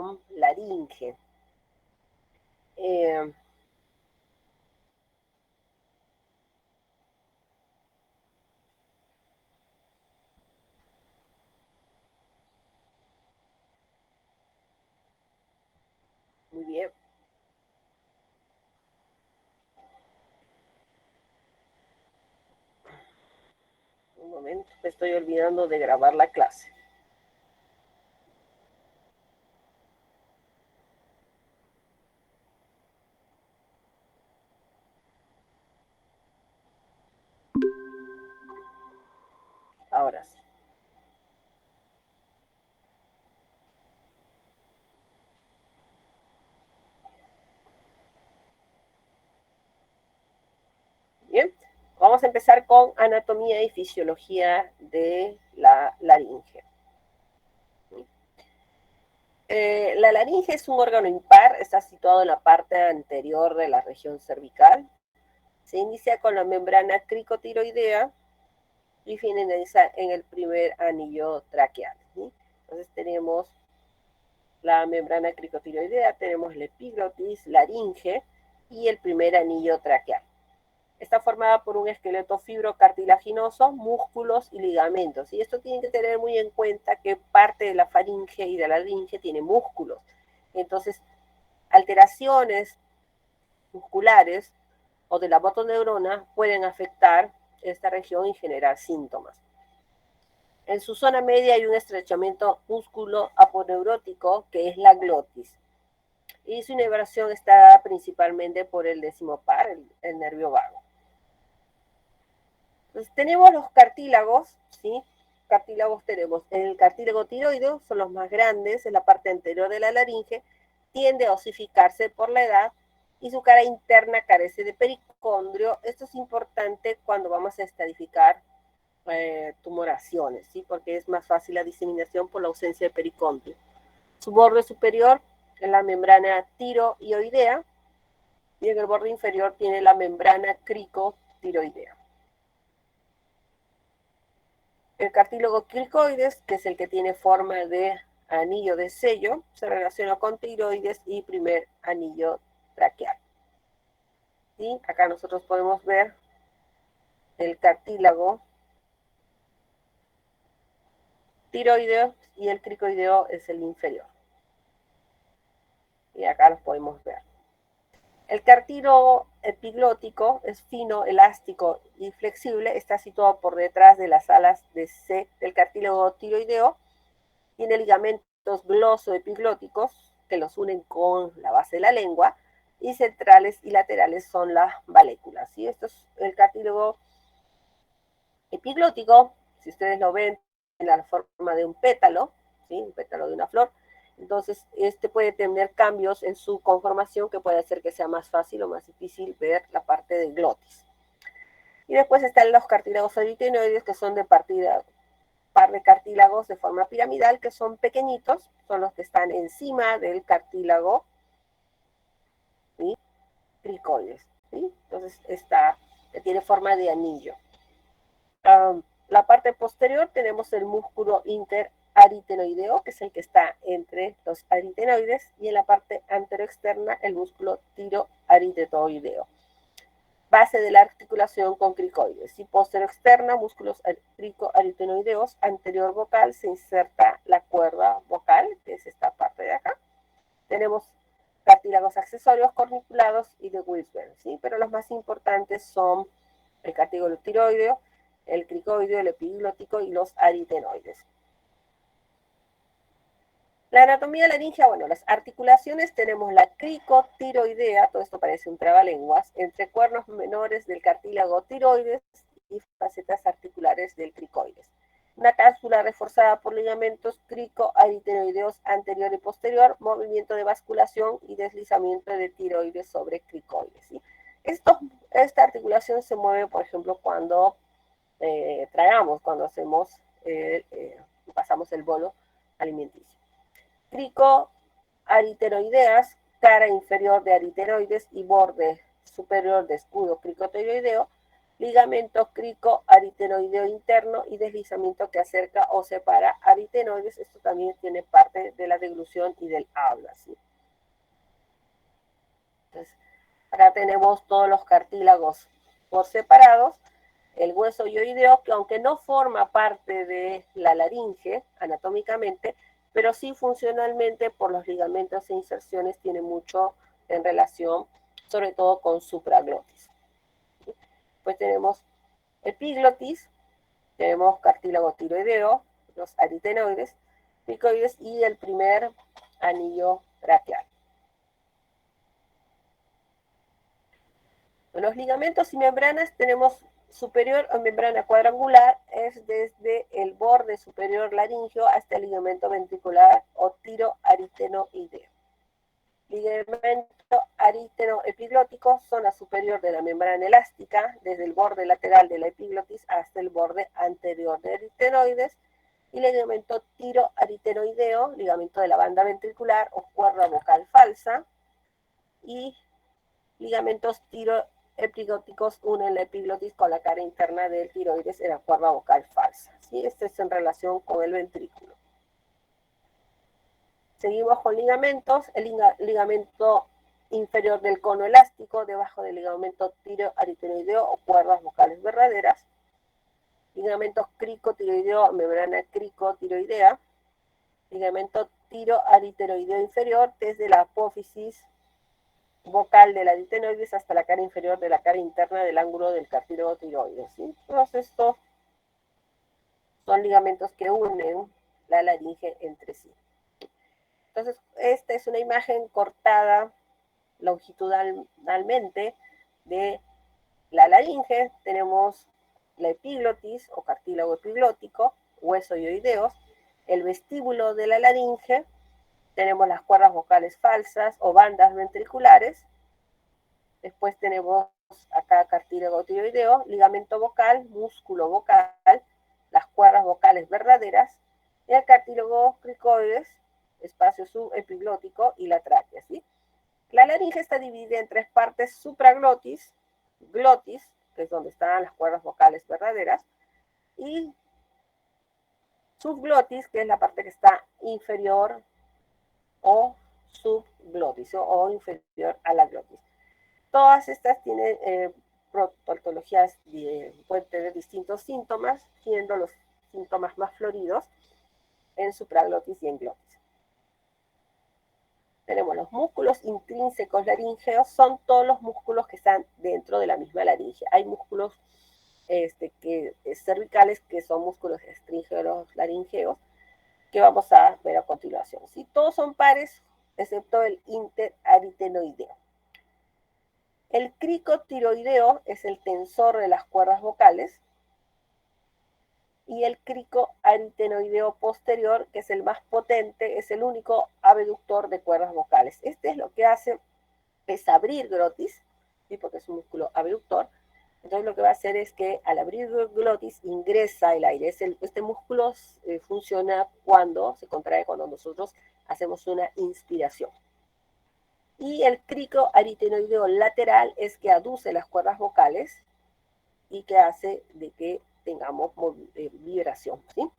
con laringe. Muy bien. Un momento, me estoy olvidando de grabar la clase. Ahora sí. Bien, vamos a empezar con anatomía y fisiología de la laringe. La laringe es un órgano impar, está situado en la parte anterior de la región cervical. Se inicia con la membrana cricotiroidea y finaliza en el primer anillo traqueal. ¿Sí? Entonces tenemos la membrana cricotiroidea, tenemos la epiglotis, laringe y el primer anillo traqueal. Está formada por un esqueleto fibrocartilaginoso, músculos y ligamentos. Y esto tienen que tener muy en cuenta que parte de la faringe y de la laringe tiene músculos. Entonces, alteraciones musculares o de la motoneurona pueden afectar esta región y generar síntomas. En su zona media hay un estrechamiento músculo aponeurótico que es la glotis. Y su inervación está dada principalmente por el décimo par, el nervio vago. Entonces tenemos los cartílagos, ¿sí? Cartílagos tenemos el cartílago tiroideo, son los más grandes, en la parte anterior de la laringe, tiende a osificarse por la edad y su cara interna carece de pericondrio. Esto es importante cuando vamos a estadificar tumoraciones, ¿sí? Porque es más fácil la diseminación por la ausencia de pericondrio. Su borde superior es la membrana tiroidea y en el borde inferior tiene la membrana cricotiroidea. El cartílago cricoides, que es el que tiene forma de anillo de sello, se relaciona con tiroides y primer anillo traqueal. ¿Sí? Acá nosotros podemos ver el cartílago tiroideo y el cricoideo es el inferior. Y acá los podemos ver. El cartílago epiglótico es fino, elástico y flexible, está situado por detrás de las alas de C del cartílago tiroideo, tiene ligamentos glosoepiglóticos que los unen con la base de la lengua, y centrales y laterales son las valéculas. ¿Sí? Esto es el cartílago epiglótico, si ustedes lo ven en la forma de un pétalo, ¿sí? Un pétalo de una flor. Entonces, este puede tener cambios en su conformación que puede hacer que sea más fácil o más difícil ver la parte del glotis. Y después están los cartílagos aritenoides, que son de partida, par de cartílagos de forma piramidal, que son pequeñitos, son los que están encima del cartílago, ¿sí? Cricoides, ¿sí? Entonces, tiene forma de anillo. La parte posterior tenemos el músculo interaritenoideo, que es el que está entre los aritenoides, y en la parte anteroexterna el músculo tiroaritenoideo, base de la articulación con cricoides. Y posteroexterna, músculos cricoaritenoideos, anterior vocal, se inserta la cuerda vocal, que es esta parte de acá. Tenemos cartílagos accesorios corniculados y de Wisberg, ¿sí? Pero los más importantes son el cartílago tiroideo, el cricoideo, el epiglótico y los aritenoides. La anatomía de la laringe, bueno, las articulaciones tenemos la cricotiroidea, todo esto parece un trabalenguas, entre cuernos menores del cartílago tiroides y facetas articulares del cricoides. Una cápsula reforzada por ligamentos cricoaritenoideos anterior y posterior, movimiento de basculación y deslizamiento de tiroides sobre cricoides. ¿Sí? Esta articulación se mueve, por ejemplo, cuando tragamos, cuando hacemos, pasamos el bolo alimenticio. Cricoaritenoideas, cara inferior de aritenoides y borde superior de escudo cricotiroideo, ligamento cricoaritenoideo interno y deslizamiento que acerca o separa aritenoides. Esto también tiene parte de la deglución y del habla, ¿sí? Entonces, acá tenemos todos los cartílagos por separados. El hueso hioideo, que aunque no forma parte de la laringe anatómicamente, pero sí funcionalmente por los ligamentos e inserciones tiene mucho en relación, sobre todo con supraglotis. Pues tenemos epiglotis, tenemos cartílago tiroideo, los aritenoides, cricoides y el primer anillo braquial. En los ligamentos y membranas tenemos superior o membrana cuadrangular, es desde el borde superior laringeo hasta el ligamento ventricular o tiroaritenoideo. Ligamento aritenoepiglótico, zona superior de la membrana elástica, desde el borde lateral de la epiglotis hasta el borde anterior de aritenoides. Y ligamento tiroaritenoideo, ligamento de la banda ventricular o cuerda vocal falsa. Y ligamentos tiroepiglóticos unen la epiglotis con la cara interna del tiroides en la cuerda vocal falsa. ¿Sí? Este es en relación con el ventrículo. Seguimos con ligamentos. El ligamento inferior del cono elástico, debajo del ligamento tiroaritenoideo o cuerdas vocales verdaderas. Ligamento cricotiroideo, membrana cricotiroidea. Ligamento tiroaritenoideo inferior, desde la apófisis vocal del aritenoides hasta la cara inferior de la cara interna del ángulo del cartílago tiroides. ¿Sí? Todos estos son ligamentos que unen la laringe entre sí. Entonces, esta es una imagen cortada longitudinalmente de la laringe. Tenemos la epiglotis o cartílago epiglótico, hueso hioideos, el vestíbulo de la laringe, tenemos las cuerdas vocales falsas o bandas ventriculares. Después tenemos acá cartílago tiroideo, ligamento vocal, músculo vocal, las cuerdas vocales verdaderas, y el cartílago cricoides, espacio subepiglótico y la tráquea, ¿sí? La laringe está dividida en tres partes: supraglotis, glotis, que es donde están las cuerdas vocales verdaderas, y subglotis, que es la parte que está inferior o subglotis o inferior a la glotis. Todas estas tienen patologías, pueden tener distintos síntomas, siendo los síntomas más floridos en supraglotis y en glotis. Tenemos los músculos intrínsecos laringeos, son todos los músculos que están dentro de la misma laringe. Hay músculos cervicales que son músculos estríngeos laringeos, que vamos a ver a continuación. ¿Sí? Todos son pares, excepto el interaritenoideo. El cricotiroideo es el tensor de las cuerdas vocales, y el cricoaritenoideo posterior, que es el más potente, es el único abductor de cuerdas vocales. Este es lo que hace, es abrir glotis, ¿sí? Porque es un músculo abductor. Entonces lo que va a hacer es que al abrir glotis ingresa el aire. Este músculo funciona cuando se contrae, cuando nosotros hacemos una inspiración. Y el cricoaritenoideo lateral es que aduce las cuerdas vocales y que hace de que tengamos vibración, ¿sí?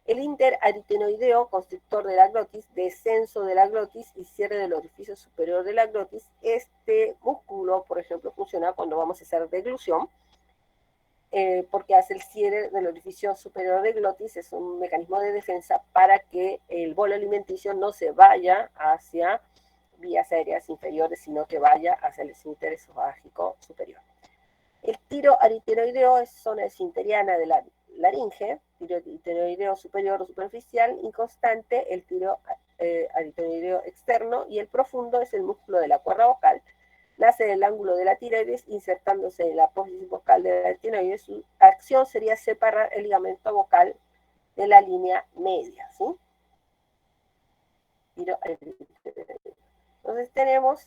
El interaritenoideo, constrictor de la glotis, descenso de la glotis y cierre del orificio superior de la glotis. Este músculo, por ejemplo, funciona cuando vamos a hacer deglución, porque hace el cierre del orificio superior de glotis. Es un mecanismo de defensa para que el bolo alimenticio no se vaya hacia vías aéreas inferiores, sino que vaya hacia el esfínter esofágico superior. El tiroaritenoideo es zona esfinteriana de la laringe, tiroaritenoideo superior o superficial inconstante, el tiroaritenoideo externo, y el profundo es el músculo de la cuerda vocal. Nace del ángulo de la tiroides, insertándose en la apófisis vocal de la tiroides. Su acción sería separar el ligamento vocal de la línea media, ¿sí? Entonces tenemos,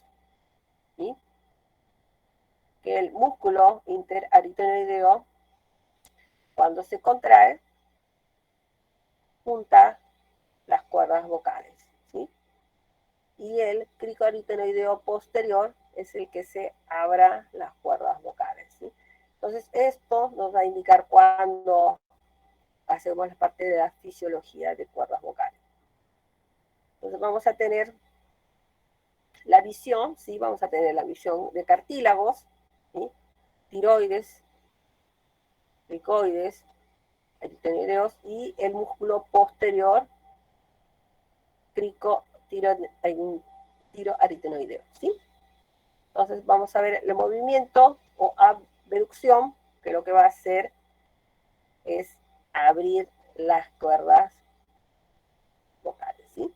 ¿sí?, que el músculo interaritenoideo, cuando se contrae, junta las cuerdas vocales, ¿sí? Y el cricoaritenoideo posterior es el que se abra las cuerdas vocales, ¿sí? Entonces, esto nos va a indicar cuando hacemos la parte de la fisiología de cuerdas vocales. Entonces, vamos a tener la visión, ¿sí? Vamos a tener la visión de cartílagos, ¿sí? Tiroides, cricoides, aritenoideos y el músculo posterior, tiroaritenoideo, ¿sí? Entonces vamos a ver el movimiento o abducción, que lo que va a hacer es abrir las cuerdas vocales, ¿sí?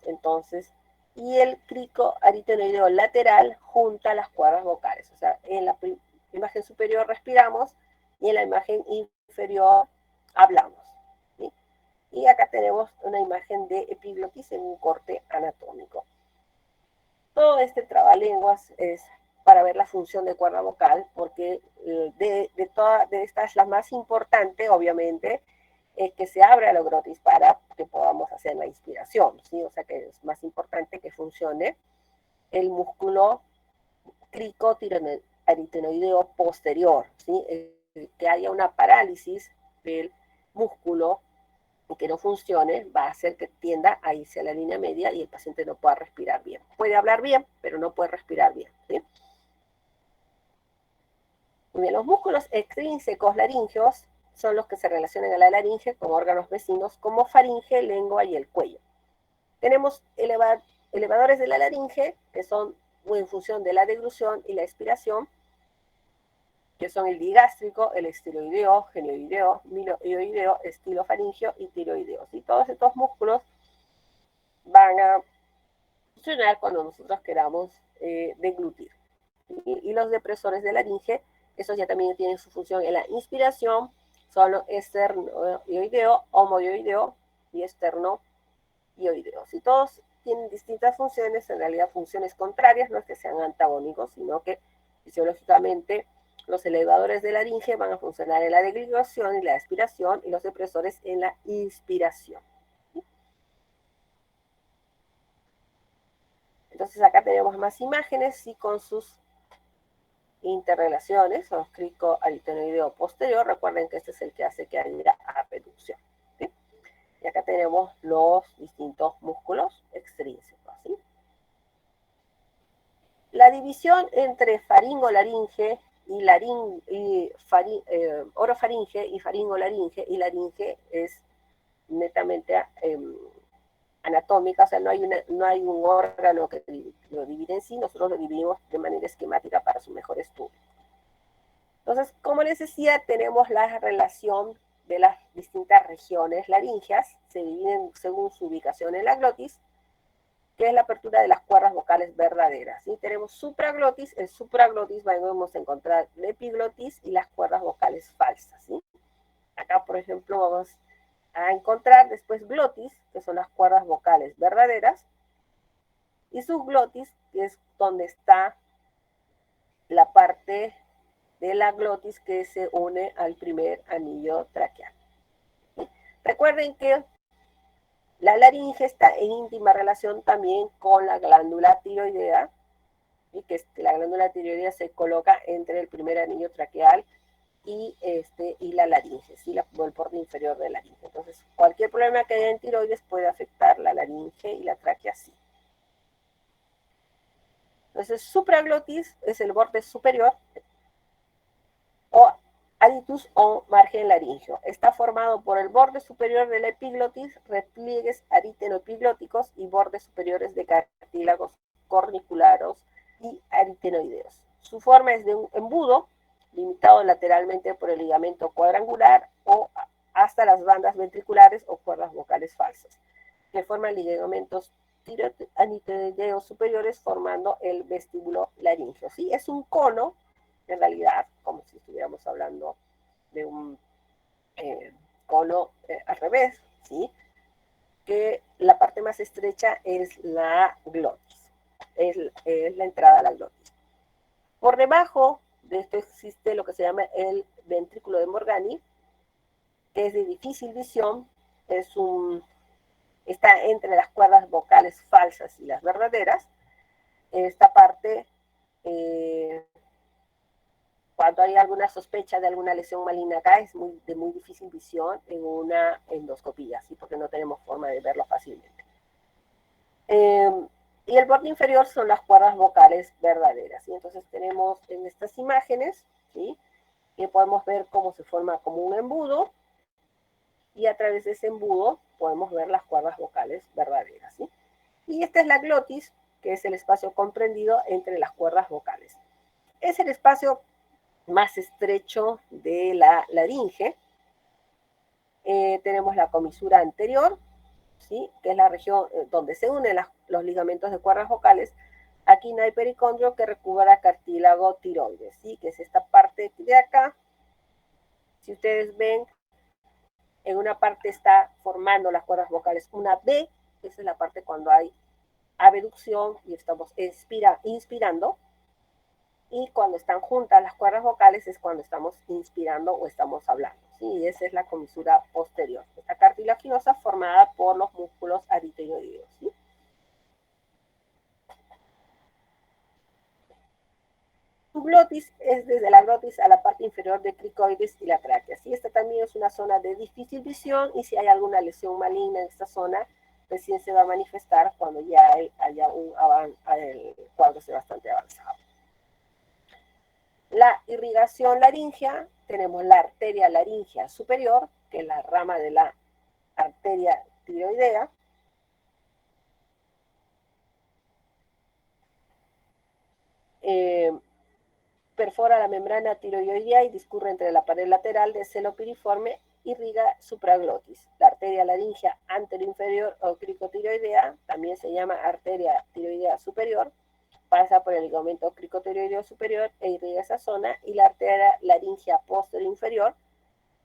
Entonces, y el cricoaritenoideo lateral junta las cuerdas vocales. O sea, en la imagen superior respiramos y en la imagen inferior hablamos, ¿sí? Y acá tenemos una imagen de epiglotis en un corte anatómico. Todo este trabalenguas es para ver la función de cuerda vocal, porque de todas estas, la más importante, obviamente, es que se abra la glotis para que podamos hacer la inspiración, ¿sí? O sea que es más importante que funcione el músculo cricotiroaritenoideo posterior, ¿sí? Que haya una parálisis del músculo que no funcione, va a hacer que tienda a irse a la línea media y el paciente no pueda respirar bien. Puede hablar bien, pero no puede respirar bien, ¿sí? Bien, los músculos extrínsecos laríngeos son los que se relacionan a la laringe con órganos vecinos como faringe, lengua y el cuello. Tenemos elevadores de la laringe, que son en función de la deglución y la expiración, que son el digástrico, el estiloideo, genioideo, miloioideo, estilofaringeo y tiroideo. Y todos estos músculos van a funcionar cuando nosotros queramos deglutir. Y los depresores de laringe, esos ya también tienen su función en la inspiración, son los esternoioideo, homoioideo y esternoioideo. Si todos tienen distintas funciones, en realidad funciones contrarias, no es que sean antagónicos, sino que fisiológicamente los elevadores de laringe van a funcionar en la deglución y la expiración y los depresores en la inspiración. Entonces acá tenemos más imágenes y con sus interrelaciones, o cricoaritenoideo posterior. Recuerden que este es el que hace que haya abducción, ¿sí? Y acá tenemos los distintos músculos extrínsecos, ¿sí? La división entre faringolaringe y orofaringe y faringolaringe y laringe es netamente anatómica, o sea, no hay un órgano que lo divide en sí, nosotros lo dividimos de manera esquemática para su mejor estudio. Entonces, como les decía, tenemos la relación de las distintas regiones laringeas, se dividen según su ubicación en la glotis, que es la apertura de las cuerdas vocales verdaderas. ¿Sí? Tenemos supraglotis, el supraglotis vamos a encontrar la epiglotis y las cuerdas vocales falsas. ¿Sí? Acá, por ejemplo, vamos a encontrar después glotis, que son las cuerdas vocales verdaderas, y subglotis, que es donde está la parte de la glotis que se une al primer anillo traqueal. Recuerden que la laringe está en íntima relación también con la glándula tiroidea, y que la glándula tiroidea se coloca entre el primer anillo traqueal y la laringe, ¿sí? El borde inferior de la laringe. Entonces, cualquier problema que haya en tiroides puede afectar la laringe y la tráquea, sí. Entonces, supraglotis es el borde superior, o aditus o margen laringeo. Está formado por el borde superior de la epiglotis, repliegues aritenoepiglóticos y bordes superiores de cartílagos corniculares y aritenoideos. Su forma es de un embudo, limitado lateralmente por el ligamento cuadrangular o hasta las bandas ventriculares o cuerdas vocales falsas, que forman ligamentos tiroanitoideos superiores formando el vestíbulo laringeo. ¿Sí? Es un cono, en realidad, como si estuviéramos hablando de un cono al revés, ¿sí? Que la parte más estrecha es la glotis, es la entrada a la glotis. Por debajo de esto existe lo que se llama el ventrículo de Morgani, que es de difícil visión, está entre las cuerdas vocales falsas y las verdaderas. Esta parte cuando hay alguna sospecha de alguna lesión maligna acá, es de muy difícil visión en una endoscopía, ¿sí? Porque no tenemos forma de verlo fácilmente. Y el borde inferior son las cuerdas vocales verdaderas, ¿sí? Entonces tenemos en estas imágenes, ¿sí?, que podemos ver cómo se forma como un embudo, y a través de ese embudo podemos ver las cuerdas vocales verdaderas, ¿sí? Y esta es la glotis, que es el espacio comprendido entre las cuerdas vocales. Es el espacio más estrecho de la laringe. Tenemos la comisura anterior, ¿sí?, que es la región donde se unen los ligamentos de cuerdas vocales. Aquí no hay pericondrio que recubra cartílago tiroides, ¿sí?, que es esta parte de acá. Si ustedes ven, en una parte está formando las cuerdas vocales una B, esa es la parte cuando hay abducción y estamos inspirando, y cuando están juntas las cuerdas vocales es cuando estamos inspirando o estamos hablando, ¿sí? Y esa es la comisura posterior, esta cartilaginosa formada por los músculos aritoideos, ¿sí? Glotis es desde la glotis a la parte inferior de cricoides y la tráquea, ¿sí? Esta también es una zona de difícil visión, y si hay alguna lesión maligna en esta zona, recién se va a manifestar cuando ya haya el cuadro sea bastante avanzado. La irrigación laringea, tenemos la arteria laringea superior, que es la rama de la arteria tiroidea. Perfora la membrana tiroidea y discurre entre la pared lateral del seno piriforme, irriga supraglotis. La arteria laringea anteroinferior o cricotiroidea, también se llama arteria tiroidea superior, pasa por el ligamento cricotiroideo superior e irriga esa zona, y la arteria laringea posterior inferior,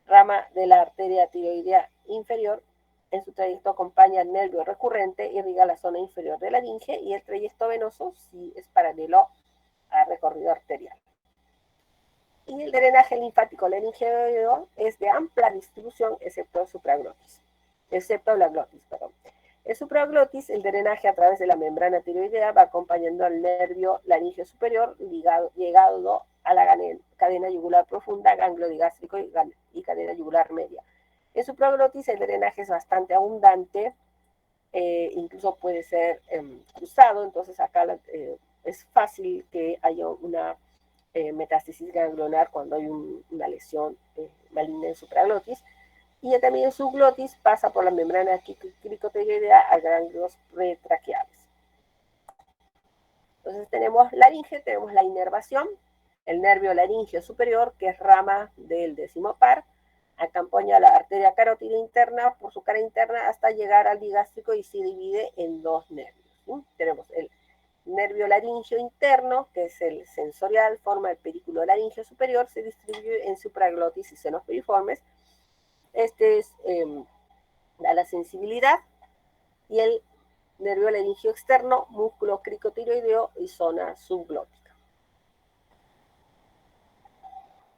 rama de la arteria tiroidea inferior, en su trayecto acompaña el nervio recurrente, irriga la zona inferior de la laringe, y el trayecto venoso sí es paralelo al recorrido arterial. Y el drenaje linfático laringeo es de amplia distribución, excepto la glotis, perdón. El supraglotis, el drenaje a través de la membrana tiroidea, va acompañando al nervio laringeo superior, llegado a la cadena yugular profunda, ganglio digástrico y cadena yugular media. En supraglotis el drenaje es bastante abundante, incluso puede ser cruzado, entonces acá es fácil que haya una metástasis ganglionar cuando hay una lesión maligna en supraglotis. Y ya también en subglotis pasa por la membrana cricotiroidea a ganglios pretraqueales. Entonces tenemos laringe, tenemos la inervación, el nervio laringeo superior, que es rama del décimo par, acompaña la arteria carótida interna por su cara interna hasta llegar al digástrico y se divide en dos nervios, ¿sí? Tenemos el nervio laringeo interno, que es el sensorial, forma el pedículo laringeo superior, se distribuye en supraglotis y senos piriformes. Este es da la sensibilidad, y el nervio laringeo externo, músculo cricotiroideo y zona subglótica.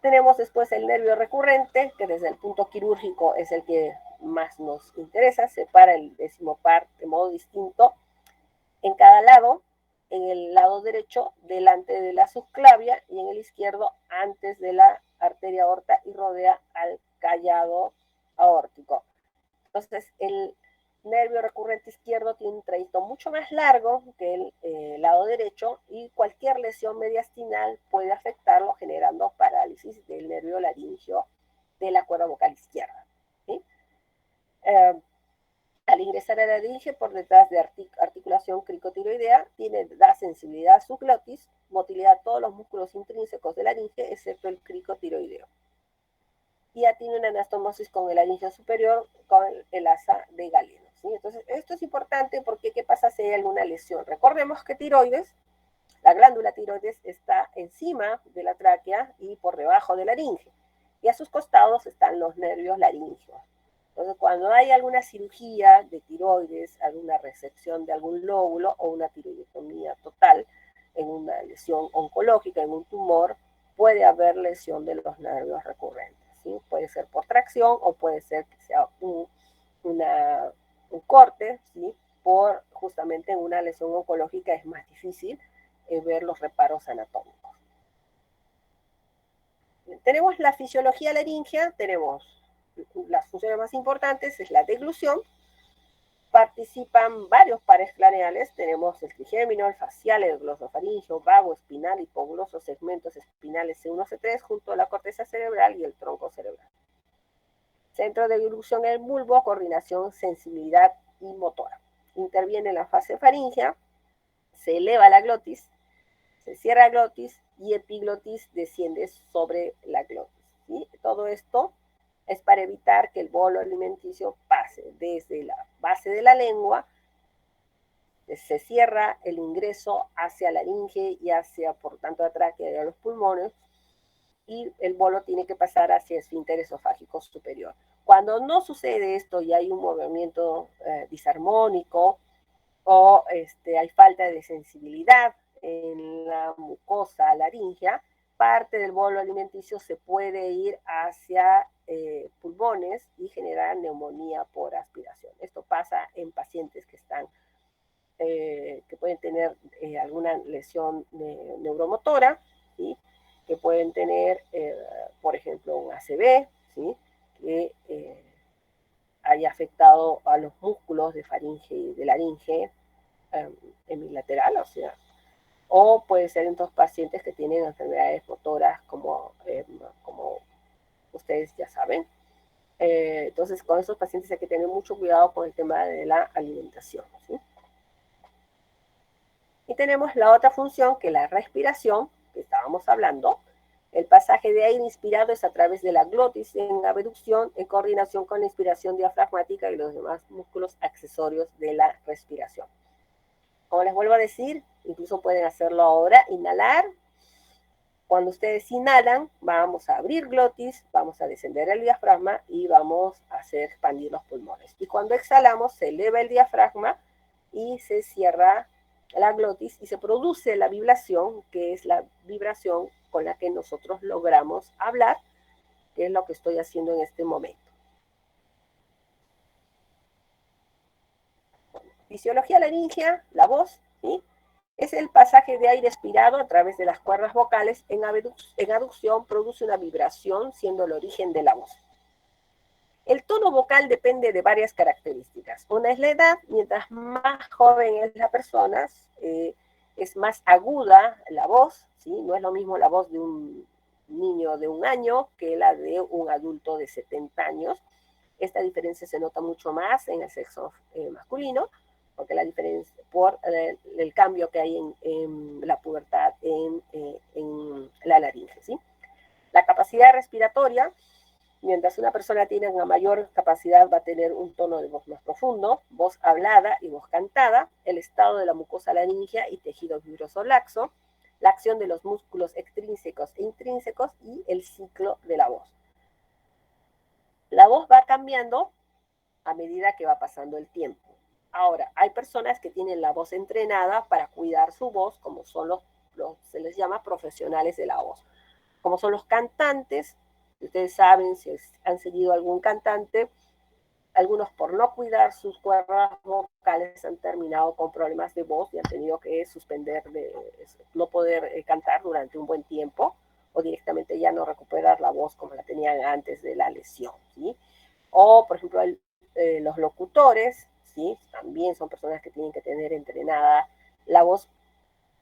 Tenemos después el nervio recurrente, que desde el punto quirúrgico es el que más nos interesa, separa el décimo par de modo distinto en cada lado, en el lado derecho delante de la subclavia y en el izquierdo antes de la arteria aorta, y rodea al callado aórtico. Entonces el nervio recurrente izquierdo tiene un trayecto mucho más largo que el lado derecho, y cualquier lesión mediastinal puede afectarlo, generando parálisis del nervio laringeo de la cuerda vocal izquierda, ¿sí? Al ingresar a la laringe por detrás de articulación cricotiroidea, da sensibilidad a subglotis, motilidad a todos los músculos intrínsecos de la laringe, excepto el cricotiroideo. Y ya tiene una anastomosis con el laringeo superior con el asa de Galeno, ¿sí? Entonces, esto es importante porque ¿qué pasa si hay alguna lesión? Recordemos que tiroides, la glándula tiroides, está encima de la tráquea y por debajo de la laringe, y a sus costados están los nervios laringeos. Entonces, cuando hay alguna cirugía de tiroides, alguna resección de algún lóbulo o una tiroidectomía total en una lesión oncológica, en un tumor, puede haber lesión de los nervios recurrentes, ¿sí? Puede ser por tracción o puede ser que sea un corte, ¿sí? Por justamente en una lesión oncológica es más difícil ver los reparos anatómicos. Tenemos la fisiología laringea, tenemos las funciones más importantes, es la deglución. Participan varios pares craneales, tenemos el trigémino, el facial, el glosofaringeo, vago, espinal, hipogloso, segmentos espinales C1, C3, junto a la corteza cerebral y el tronco cerebral. Centro de deglución en el bulbo, coordinación, sensibilidad y motora. Interviene en la fase faríngea, se eleva la glotis, se cierra la glotis y epiglotis desciende sobre la glotis. ¿Sí? Todo esto es para evitar que el bolo alimenticio pase desde la base de la lengua, se cierra el ingreso hacia la laringe y hacia, por tanto, la tráquea y a los pulmones, y el bolo tiene que pasar hacia el esfínter esofágico superior. Cuando no sucede esto y hay un movimiento disarmónico o hay falta de sensibilidad en la mucosa laringea, parte del bolo alimenticio se puede ir hacia pulmones y generar neumonía por aspiración. Esto pasa en pacientes que están que pueden tener alguna lesión neuromotora, ¿sí? Que pueden tener, por ejemplo, un ACV, ¿sí? Que haya afectado a los músculos de faringe y de laringe hemilateral, o sea, o puede ser en otros pacientes que tienen enfermedades motoras como ustedes ya saben. Entonces, con esos pacientes hay que tener mucho cuidado con el tema de la alimentación, ¿sí? Y tenemos la otra función, que es la respiración, que estábamos hablando. El pasaje de aire inspirado es a través de la glotis en abducción, en coordinación con la inspiración diafragmática y los demás músculos accesorios de la respiración. Como les vuelvo a decir, incluso pueden hacerlo ahora, inhalar. Cuando ustedes inhalan, vamos a abrir glotis, vamos a descender el diafragma y vamos a hacer expandir los pulmones. Y cuando exhalamos, se eleva el diafragma y se cierra la glotis y se produce la vibración, que es la vibración con la que nosotros logramos hablar, que es lo que estoy haciendo en este momento. Fisiología laringea, la voz, ¿sí? Es el pasaje de aire expirado a través de las cuerdas vocales en aducción, produce una vibración, siendo el origen de la voz. El tono vocal depende de varias características. Una es la edad, mientras más joven es la persona, es más aguda la voz, ¿sí? No es lo mismo la voz de un niño de 1 año que la de un adulto de 70 años. Esta diferencia se nota mucho más en el sexo masculino, porque la diferencia por el cambio que hay en la pubertad en la laringe, ¿sí? La capacidad respiratoria, mientras una persona tiene una mayor capacidad, va a tener un tono de voz más profundo, voz hablada y voz cantada, el estado de la mucosa laringea y tejido fibroso laxo, la acción de los músculos extrínsecos e intrínsecos y el ciclo de la voz. La voz va cambiando a medida que va pasando el tiempo. Ahora, hay personas que tienen la voz entrenada para cuidar su voz, como son se les llama profesionales de la voz, como son los cantantes. Ustedes saben, si han seguido algún cantante, algunos por no cuidar sus cuerdas vocales han terminado con problemas de voz y han tenido que suspender, no poder cantar durante un buen tiempo, o directamente ya no recuperar la voz como la tenían antes de la lesión, ¿sí? O, por ejemplo, los locutores, ¿sí? También son personas que tienen que tener entrenada la voz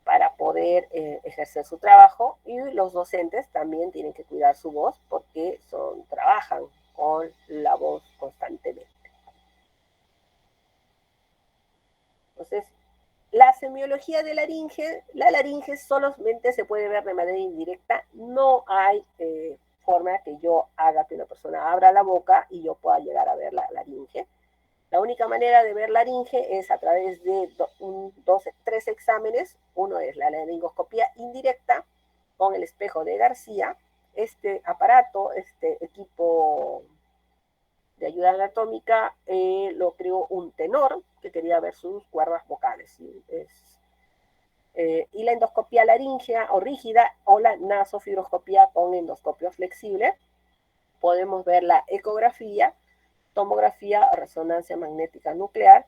para poder ejercer su trabajo, y los docentes también tienen que cuidar su voz porque trabajan con la voz constantemente. Entonces, la semiología de la laringe solamente se puede ver de manera indirecta, no hay forma que yo haga que una persona abra la boca y yo pueda llegar a ver la laringe. La única manera de ver laringe es a través de 3 exámenes. Uno es la laringoscopía indirecta con el espejo de García. Este aparato, este equipo de ayuda anatómica, lo creó un tenor que quería ver sus cuerdas vocales. ¿Sí? Y la endoscopía laringea o rígida o la nasofibroscopía con endoscopio flexible. Podemos ver la ecografía, tomografía o resonancia magnética nuclear.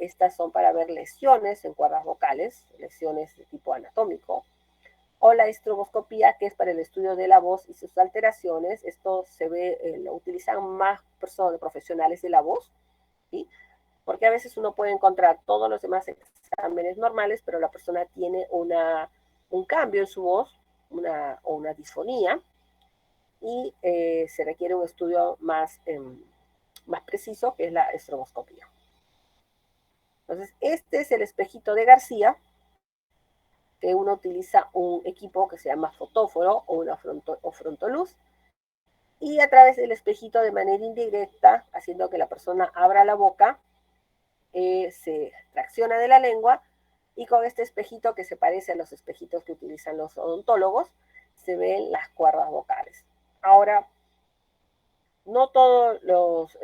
Estas son para ver lesiones en cuerdas vocales, lesiones de tipo anatómico. o la estroboscopía, que es para el estudio de la voz y sus alteraciones. Esto se ve, lo utilizan más personas profesionales de la voz, ¿sí? Porque a veces uno puede encontrar todos los demás exámenes normales, pero la persona tiene un cambio en su voz o una disfonía, y se requiere un estudio más preciso, que es la estroboscopía. Entonces, este es el espejito de García, que uno utiliza un equipo que se llama fotóforo o una frontoluz, y a través del espejito, de manera indirecta, haciendo que la persona abra la boca, se tracciona de la lengua, y con este espejito, que se parece a los espejitos que utilizan los odontólogos, se ven las cuerdas vocales. Ahora, no todos los,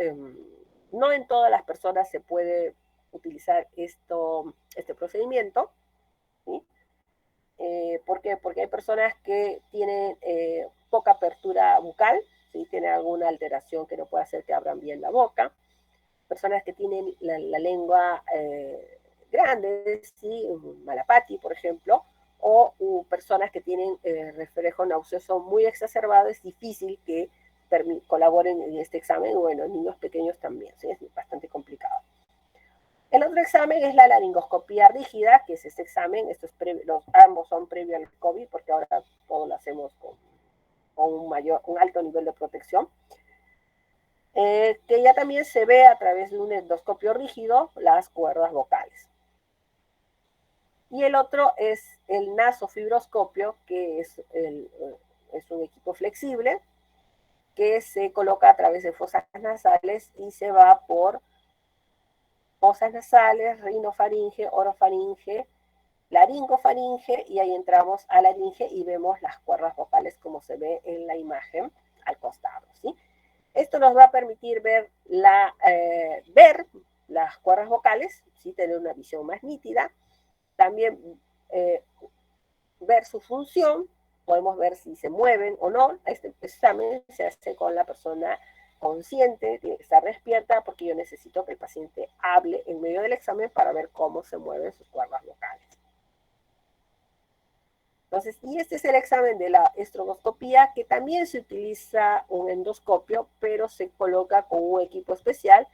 no en todas las personas se puede utilizar este procedimiento, ¿sí? ¿Por qué? Porque hay personas que tienen poca apertura bucal, ¿sí? Tienen alguna alteración que no puede hacer que abran bien la boca. Personas que tienen la lengua grande, ¿sí? Malapati, por ejemplo, o personas que tienen reflejo nauseoso muy exacerbado. Es difícil que colaboren en este examen. Bueno, en niños pequeños también, ¿sí? Es bastante complicado. El otro examen es la laringoscopía rígida, que es este examen. Ambos son previo al COVID, porque ahora todo lo hacemos con un alto nivel de protección. Que ya también se ve a través de un endoscopio rígido las cuerdas vocales. Y el otro es el nasofibroscopio, que es un equipo flexible que se coloca a través de fosas nasales y se va por fosas nasales, rinofaringe, orofaringe, laringofaringe, y ahí entramos a laringe y vemos las cuerdas vocales como se ve en la imagen al costado, ¿sí? Esto nos va a permitir ver las cuerdas vocales, ¿sí? Tener una visión más nítida. También ver su función, podemos ver si se mueven o no. Este examen se hace con la persona consciente, tiene que estar despierta, porque yo necesito que el paciente hable en medio del examen para ver cómo se mueven sus cuerdas vocales. Entonces, y este es el examen de la estroboscopía, que también se utiliza un endoscopio, pero se coloca con un equipo especial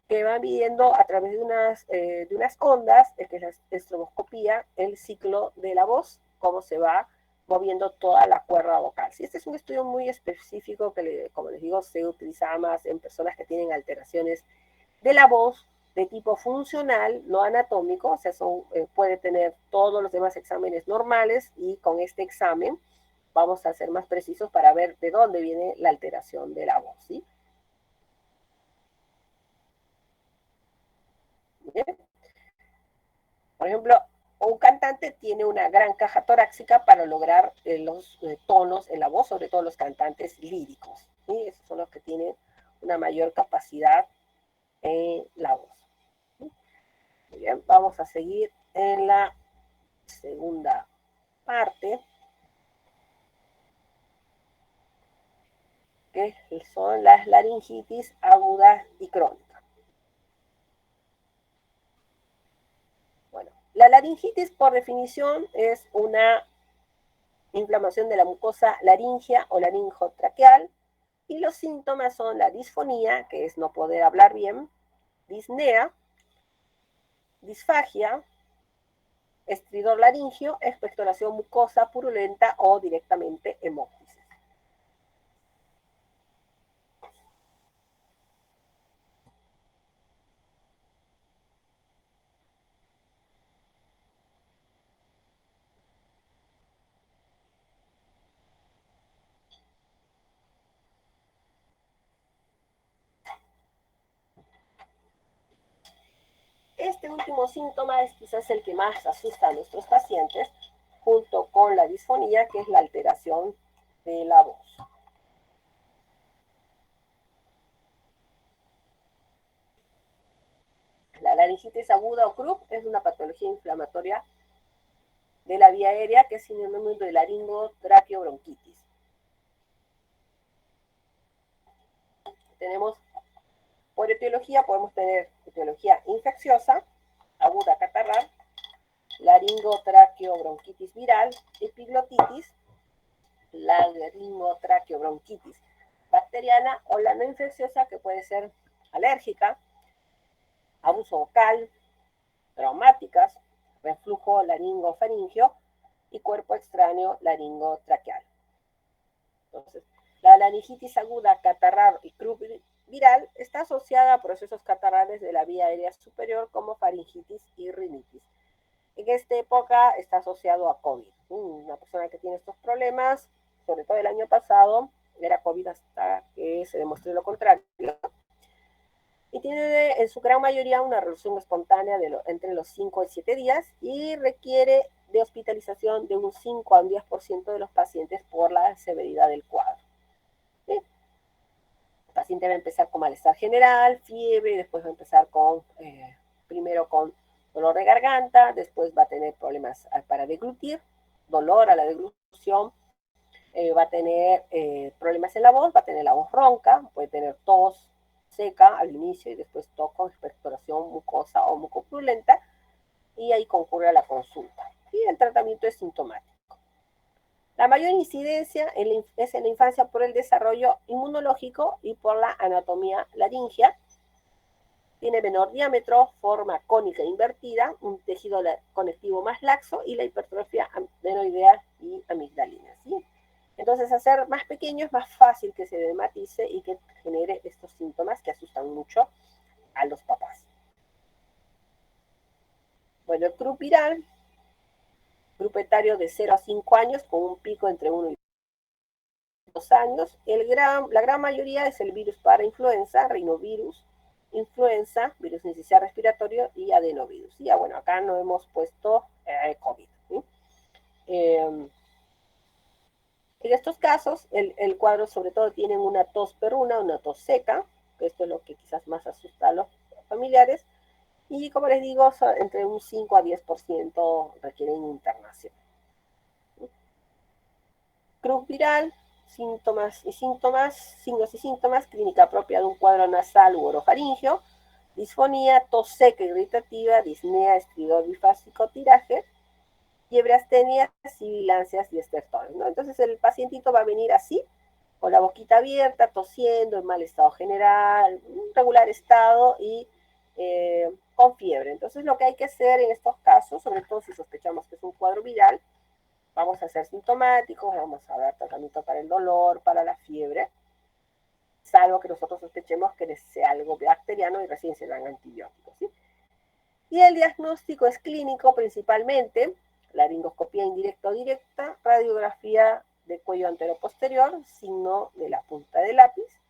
que va midiendo a través de unas ondas, que es la estroboscopía, el ciclo de la voz, cómo se va moviendo toda la cuerda vocal. Sí, este es un estudio muy específico que, como les digo, se utiliza más en personas que tienen alteraciones de la voz de tipo funcional, no anatómico. O sea, puede tener todos los demás exámenes normales, y con este examen vamos a ser más precisos para ver de dónde viene la alteración de la voz, ¿sí? ¿Bien? Por ejemplo, un cantante tiene una gran caja torácica para lograr los tonos en la voz, sobre todo los cantantes líricos, ¿sí? Esos son los que tienen una mayor capacidad en la voz. ¿Sí? Muy bien, vamos a seguir en la segunda parte, que son las laringitis agudas y crónicas. Bueno, la laringitis, por definición, es una inflamación de la mucosa laringea o laringotraqueal, y los síntomas son la disfonía, que es no poder hablar bien, disnea, disfagia, estridor laringio, expectoración mucosa purulenta o directamente hemóptisis. Este último síntoma es quizás el que más asusta a nuestros pacientes, junto con la disfonía, que es la alteración de la voz. La laringitis aguda o CRUP es una patología inflamatoria de la vía aérea, que es sinónimo de laringotraqueobronquitis. Tenemos, por etiología, podemos tener etiología infecciosa, aguda catarral, laringotraqueobronquitis viral, epiglotitis, laringotraqueobronquitis bacteriana o la no infecciosa, que puede ser alérgica, abuso vocal, traumáticas, reflujo laringofaringio y cuerpo extraño laringotraqueal. Entonces, la laringitis aguda, catarral y croup viral está asociada a procesos catarrales de la vía aérea superior como faringitis y rinitis. En esta época está asociado a COVID. Una persona que tiene estos problemas, sobre todo el año pasado, era COVID hasta que se demostró lo contrario. Y tiene en su gran mayoría una resolución espontánea entre los 5 y 7 días y requiere de hospitalización de un 5 a un 10% de los pacientes por la severidad del cuadro. ¿Sí? El paciente va a empezar con malestar general, fiebre, después va a empezar primero con dolor de garganta, después va a tener problemas para deglutir, dolor a la deglución, va a tener problemas en la voz, va a tener la voz ronca, puede tener tos seca al inicio y después tos con expectoración mucosa o mucopurulenta, y ahí concurre a la consulta. Y el tratamiento es sintomático. La mayor incidencia es en la infancia por el desarrollo inmunológico y por la anatomía laringea. Tiene menor diámetro, forma cónica invertida, un tejido conectivo más laxo y la hipertrofia adenoidea y amigdalina. ¿Sí? Entonces, hacer más pequeño es más fácil que se edematice y que genere estos síntomas que asustan mucho a los papás. Bueno, el croup viral, grupo etario de 0 a 5 años, con un pico entre 1 y 2 años. La gran mayoría es el virus para influenza, rinovirus, influenza, virus incisional respiratorio y adenovirus. Y bueno, acá no hemos puesto COVID. ¿Sí? En estos casos, el cuadro sobre todo tiene una tos perruna, una tos seca, que esto es lo que quizás más asusta a los familiares, y como les digo, entre un 5 a 10% requieren internación. Croup viral, signos y síntomas, clínica propia de un cuadro nasal u orofaringio, disfonía, tos seca irritativa, disnea, estridor bifásico, tiraje, fiebre, astenia, sibilancias y estertores, ¿no? Entonces el pacientito va a venir así, con la boquita abierta, tosiendo, en mal estado general, un regular estado y con fiebre. Entonces lo que hay que hacer en estos casos, sobre todo si sospechamos que es un cuadro viral, vamos a hacer sintomáticos, vamos a dar tratamiento para el dolor, para la fiebre, salvo que nosotros sospechemos que sea algo bacteriano y recién se dan antibióticos. ¿Sí? Y el diagnóstico es clínico principalmente, laringoscopía indirecta o directa, radiografía de cuello antero-posterior, signo de la punta del lápiz,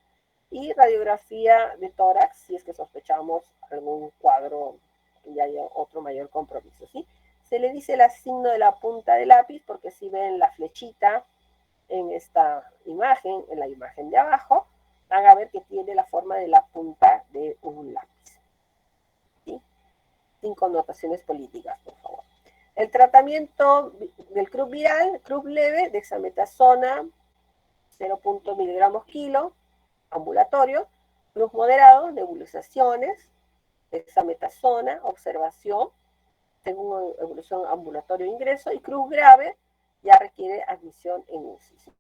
y radiografía de tórax si es que sospechamos algún cuadro que ya haya otro mayor compromiso. ¿Sí? Se le dice el signo de la punta del lápiz porque si ven la flechita en esta imagen, en la imagen de abajo, van a ver que tiene la forma de la punta de un lápiz. ¿Sí? Sin connotaciones políticas, por favor. El tratamiento del croup viral, croup leve, dexametasona, 0.0 miligramos kilo, ambulatorio, croup moderado, nebulizaciones, dexametasona, observación, según evolución ambulatorio ingreso, y croup grave ya requiere admisión en UCI.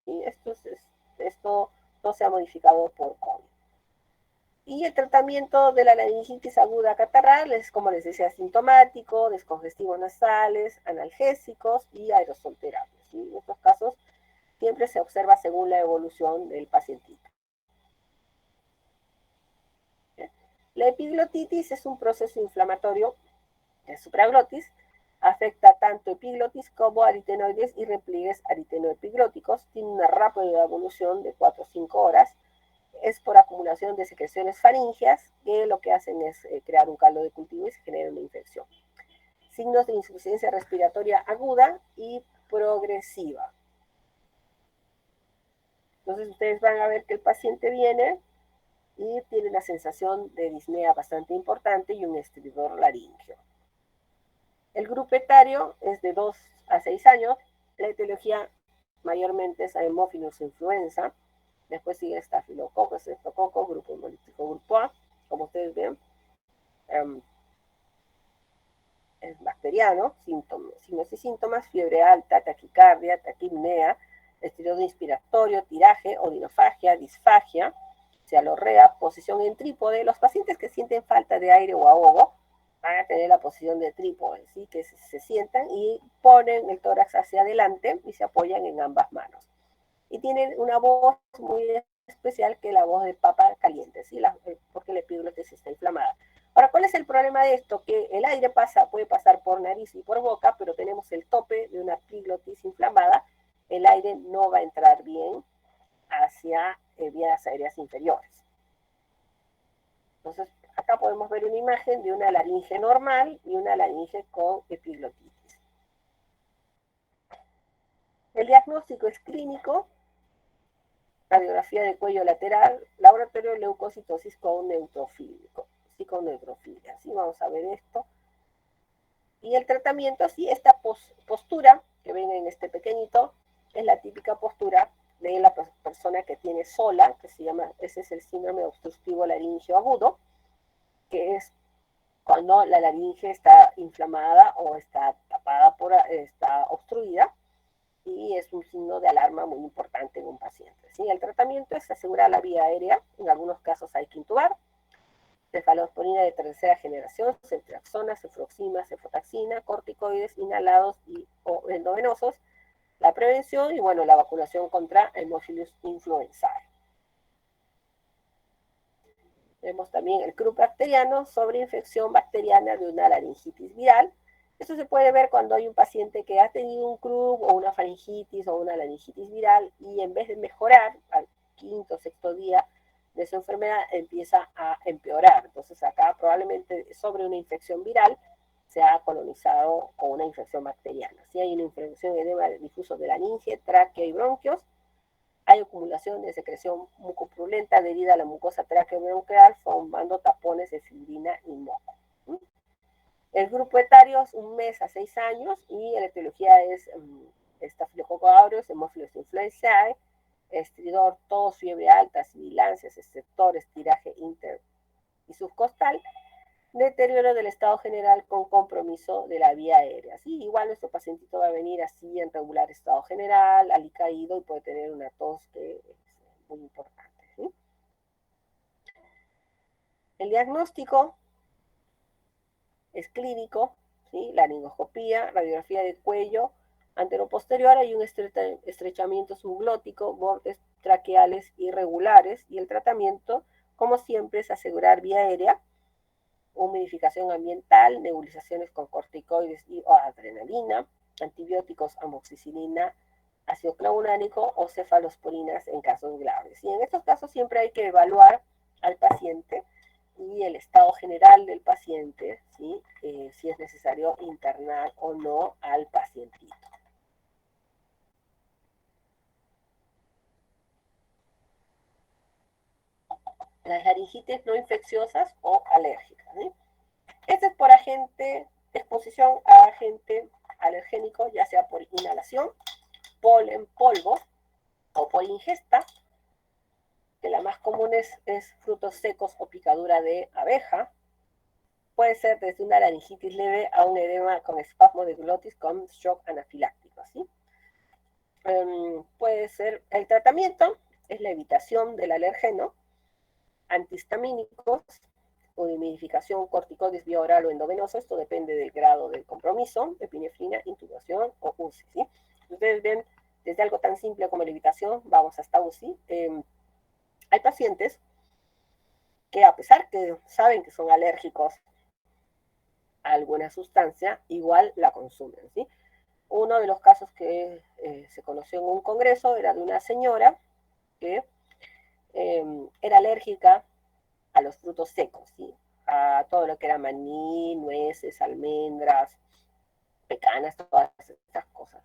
Y esto no se ha modificado por COVID. Y el tratamiento de la laringitis aguda catarral es, como les decía, sintomático, descongestivos nasales, analgésicos y aerosol terapia. ¿Sí? En estos casos siempre se observa según la evolución del pacientito. La epiglotitis es un proceso inflamatorio de supraglotis, afecta tanto epiglotis como aritenoides y repliegues aritenoepiglóticos, tiene una rápida evolución de 4 o 5 horas, es por acumulación de secreciones faringeas que lo que hacen es crear un caldo de cultivo y se genera una infección. Signos de insuficiencia respiratoria aguda y progresiva. Entonces ustedes van a ver que el paciente viene y tiene una sensación de disnea bastante importante y un estridor laríngeo. El grupo etario es de 2 a 6 años. La etiología mayormente es Haemophilus influenza. Después sigue estafilococo, estreptococo, grupo hemolítico grupo A, como ustedes ven. bacteriano, síntomas, signos y síntomas, fiebre alta, taquicardia, taquipnea, estilo inspiratorio, tiraje, odinofagia, disfagia, cialorrea, posición en trípode. Los pacientes que sienten falta de aire o ahogo van a tener la posición de trípode, ¿sí? Que se sientan y ponen el tórax hacia adelante y se apoyan en ambas manos. Y tienen una voz muy especial que es la voz de papa caliente, ¿sí? Porque la epiglotis está inflamada. Ahora, ¿cuál es el problema de esto? Que el aire puede pasar por nariz y por boca, pero tenemos el tope de una epiglotis inflamada, el aire no va a entrar bien hacia vías aéreas inferiores. Entonces, acá podemos ver una imagen de una laringe normal y una laringe con epiglotitis. El diagnóstico es clínico, radiografía de cuello lateral, laboratorio de leucocitosis con neutrofilia. ¿Sí? Vamos a ver esto. Y el tratamiento, sí, esta postura que ven en este pequeñito, es la típica postura de la persona que tiene SOLA, que se llama, ese es el síndrome obstructivo laringeo agudo, que es cuando la laringe está inflamada o está tapada, está obstruida, y es un signo de alarma muy importante en un paciente. ¿Sí? El tratamiento es asegurar la vía aérea, en algunos casos hay que intubar, cefalosporina de tercera generación, ceftriaxona, cefroxima, cefotaxina, corticoides inhalados o endovenosos, la prevención y, bueno, la vacunación contra Haemophilus influenzae. Vemos también el crup bacteriano sobre infección bacteriana de una laringitis viral. Esto se puede ver cuando hay un paciente que ha tenido un crup o una faringitis o una laringitis viral y en vez de mejorar al quinto o sexto día de su enfermedad empieza a empeorar. Entonces acá probablemente sobre una infección viral se ha colonizado con una infección bacteriana. Si hay una infección edema difuso de laringe, tráquea y bronquios, hay acumulación de secreción mucopurulenta adherida a la mucosa tráqueo-bronquial, formando tapones de fibrina y moco. El grupo etario es 1 mes a 6 años y la etiología es Staphylococcus aureus, Haemophilus influenzae, estridor, tos, fiebre alta, sibilancias, exceptores, tiraje inter y subcostal, deterioro del estado general con compromiso de la vía aérea. Sí, igual nuestro pacientito va a venir así en regular estado general, alicaído y puede tener una tos que es muy importante. ¿Sí? El diagnóstico es clínico, ¿sí? Laringoscopía, radiografía de cuello anteroposterior, hay un estrechamiento subglótico, bordes traqueales irregulares y el tratamiento, como siempre, es asegurar vía aérea, humidificación ambiental, nebulizaciones con corticoides y o adrenalina, antibióticos, amoxicilina, ácido clavulánico o cefalosporinas en casos graves. Y en estos casos siempre hay que evaluar al paciente y el estado general del paciente, ¿sí? Si es necesario internar o no al pacientito. Las laringitis no infecciosas o alérgicas. ¿Sí? Este es por exposición a agente alergénico, ya sea por inhalación, polen, polvo o por ingesta, que la más común es frutos secos o picadura de abeja. Puede ser desde una laringitis leve a un edema con espasmo de glotis con shock anafiláctico. ¿Sí? Puede ser el tratamiento, es la evitación del alergeno, antihistamínicos, humidificación, corticoides vía oral o endovenoso, esto depende del grado del compromiso, epinefrina, intubación o UCI. ¿Sí? Ustedes ven, desde algo tan simple como la evitación, vamos hasta UCI. Hay pacientes que a pesar que saben que son alérgicos a alguna sustancia, igual la consumen. ¿Sí? Uno de los casos que se conoció en un congreso era de una señora que era alérgica a los frutos secos, ¿sí? A todo lo que era maní, nueces, almendras, pecanas, todas estas cosas.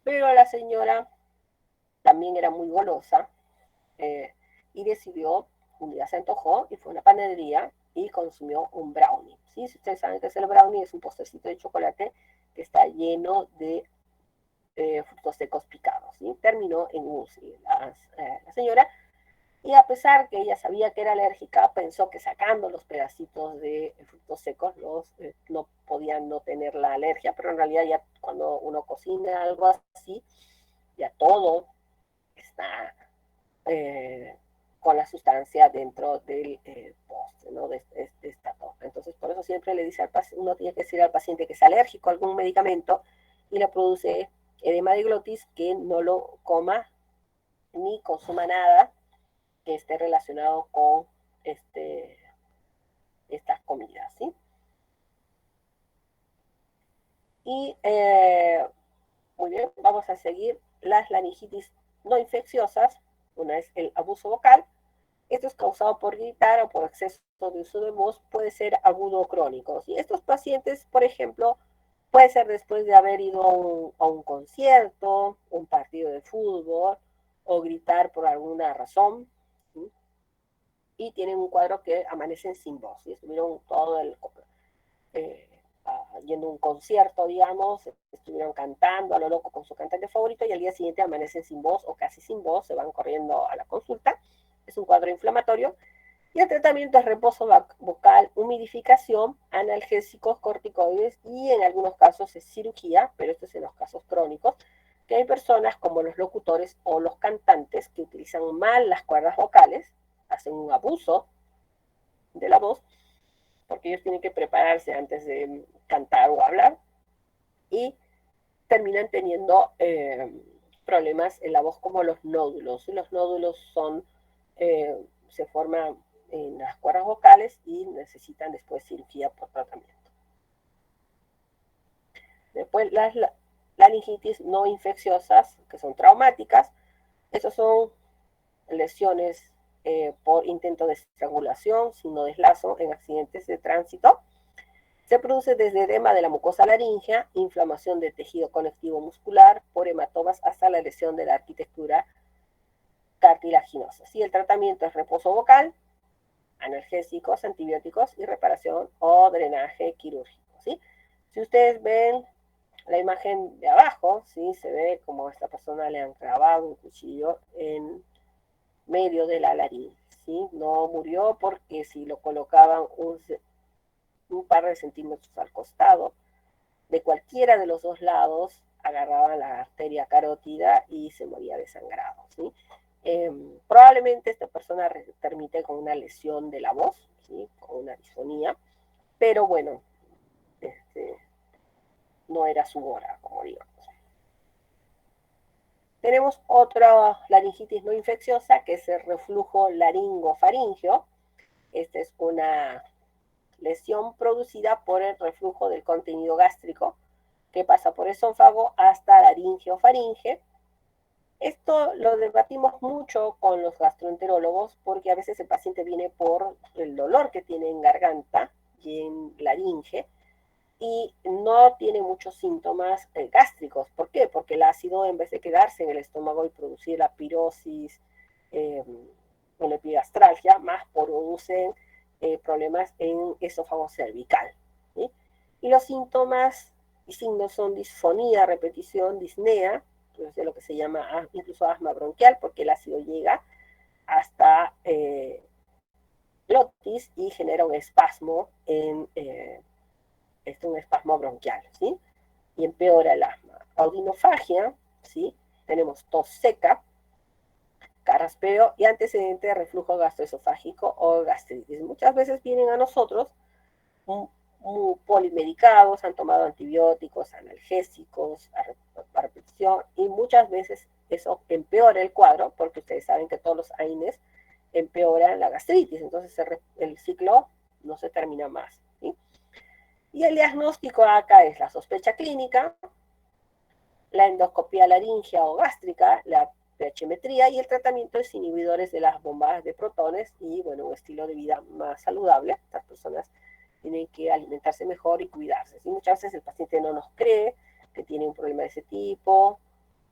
Pero la señora también era muy golosa y decidió, un día se antojó y fue a una panadería y consumió un brownie. ¿Sí? Si ustedes saben qué es el brownie, es un postrecito de chocolate que está lleno de frutos secos picados. ¿Sí? Terminó en UCI. La señora Y a pesar que ella sabía que era alérgica, pensó que sacando los pedacitos de frutos secos no podían no tener la alergia, pero en realidad ya cuando uno cocina algo así, ya todo está con la sustancia dentro del postre, ¿no? de esta torta. Entonces, por eso siempre le dice al paciente, uno tiene que decir al paciente que es alérgico a algún medicamento y le produce edema de glotis, que no lo coma ni consuma nada que esté relacionado con estas comidas, ¿sí? Y muy bien, vamos a seguir las laringitis no infecciosas. Una es el abuso vocal. Esto es causado por gritar o por exceso de uso de voz, puede ser agudo o crónico. Y estos pacientes, por ejemplo, puede ser después de haber ido a un concierto, un partido de fútbol, o gritar por alguna razón, ¿sí? Y tienen un cuadro que amanecen sin voz, y estuvieron todo el eh, yendo a un concierto, digamos, estuvieron cantando a lo loco con su cantante favorito y al día siguiente amanecen sin voz o casi sin voz, se van corriendo a la consulta. Es un cuadro inflamatorio. Y el tratamiento es reposo vocal, humidificación, analgésicos, corticoides y en algunos casos es cirugía, pero esto es en los casos crónicos, que hay personas como los locutores o los cantantes que utilizan mal las cuerdas vocales, hacen un abuso de la voz, porque ellos tienen que prepararse antes de cantar o hablar y terminan teniendo problemas en la voz como los nódulos. Y los nódulos se forman en las cuerdas vocales y necesitan después cirugía por tratamiento. Después las laringitis no infecciosas, que son traumáticas, esas son lesiones por intento de estrangulación, signo de deslazo en accidentes de tránsito. Se produce desde edema de la mucosa laringea, inflamación del tejido conectivo muscular, por hematomas hasta la lesión de la arquitectura cartilaginosa. ¿Sí? El tratamiento es reposo vocal, analgésicos, antibióticos y reparación o drenaje quirúrgico. ¿Sí? Si ustedes ven la imagen de abajo, ¿sí? Se ve como a esta persona le han clavado un cuchillo en medio de la laringe. ¿Sí? No murió porque si lo colocaban un par de centímetros al costado, de cualquiera de los dos lados, agarraban la arteria carótida y se moría desangrado, ¿sí? Probablemente esta persona termine con una lesión de la voz, ¿sí? Con una disfonía, pero bueno, no era su hora, como digamos. Tenemos otra laringitis no infecciosa, que es el reflujo laringofaringeo. Esta es una lesión producida por el reflujo del contenido gástrico que pasa por esófago hasta laringe o faringe. Esto lo debatimos mucho con los gastroenterólogos porque a veces el paciente viene por el dolor que tiene en garganta y en laringe y no tiene muchos síntomas gástricos. ¿Por qué? Porque el ácido, en vez de quedarse en el estómago y producir la pirosis o la epigastralgia, más producen problemas en esófago cervical, ¿sí? Y los síntomas y signos son disfonía, repetición, disnea, que es lo que se llama incluso asma bronquial, porque el ácido llega hasta glotis y genera un espasmo un espasmo bronquial, ¿sí? Y empeora el asma. Audinofagia, ¿sí? Tenemos tos seca, carraspeo y antecedente de reflujo gastroesofágico o gastritis. Muchas veces vienen a nosotros muy polimedicados, han tomado antibióticos, analgésicos, a repetición, y muchas veces eso empeora el cuadro, porque ustedes saben que todos los AINES empeoran la gastritis, entonces el ciclo no se termina más, ¿sí? Y el diagnóstico acá es la sospecha clínica, la endoscopía laringea o gástrica, la pHmetría y el tratamiento es inhibidores de las bombadas de protones y, bueno, un estilo de vida más saludable. Estas personas tienen que alimentarse mejor y cuidarse. ¿Sí? Muchas veces el paciente no nos cree que tiene un problema de ese tipo,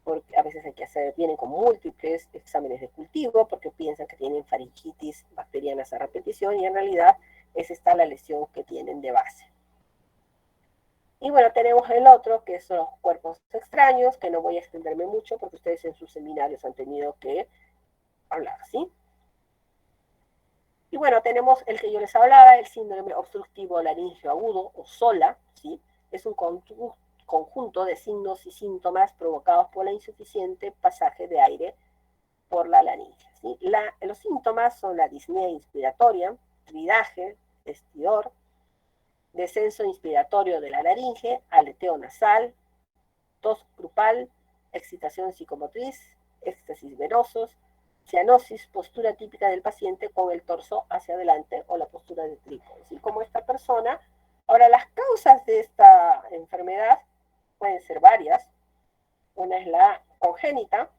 porque a veces hay que vienen con múltiples exámenes de cultivo porque piensan que tienen faringitis bacterianas a repetición y en realidad es esta la lesión que tienen de base. Y bueno, tenemos el otro, que son los cuerpos extraños, que no voy a extenderme mucho porque ustedes en sus seminarios han tenido que hablar, ¿sí? Y bueno, tenemos el que yo les hablaba, el síndrome obstructivo laríngeo agudo o SOLA, ¿sí? Es un conjunto de signos y síntomas provocados por la insuficiente pasaje de aire por la laringe, ¿sí? Los síntomas son la disnea inspiratoria, ridaje, estidor, descenso inspiratorio de la laringe, aleteo nasal, tos grupal, excitación psicomotriz, éxtasis venosos, cianosis, postura típica del paciente con el torso hacia adelante o la postura de trípode. ¿Sí? Como esta persona. Ahora, las causas de esta enfermedad pueden ser varias. Una es la congénita,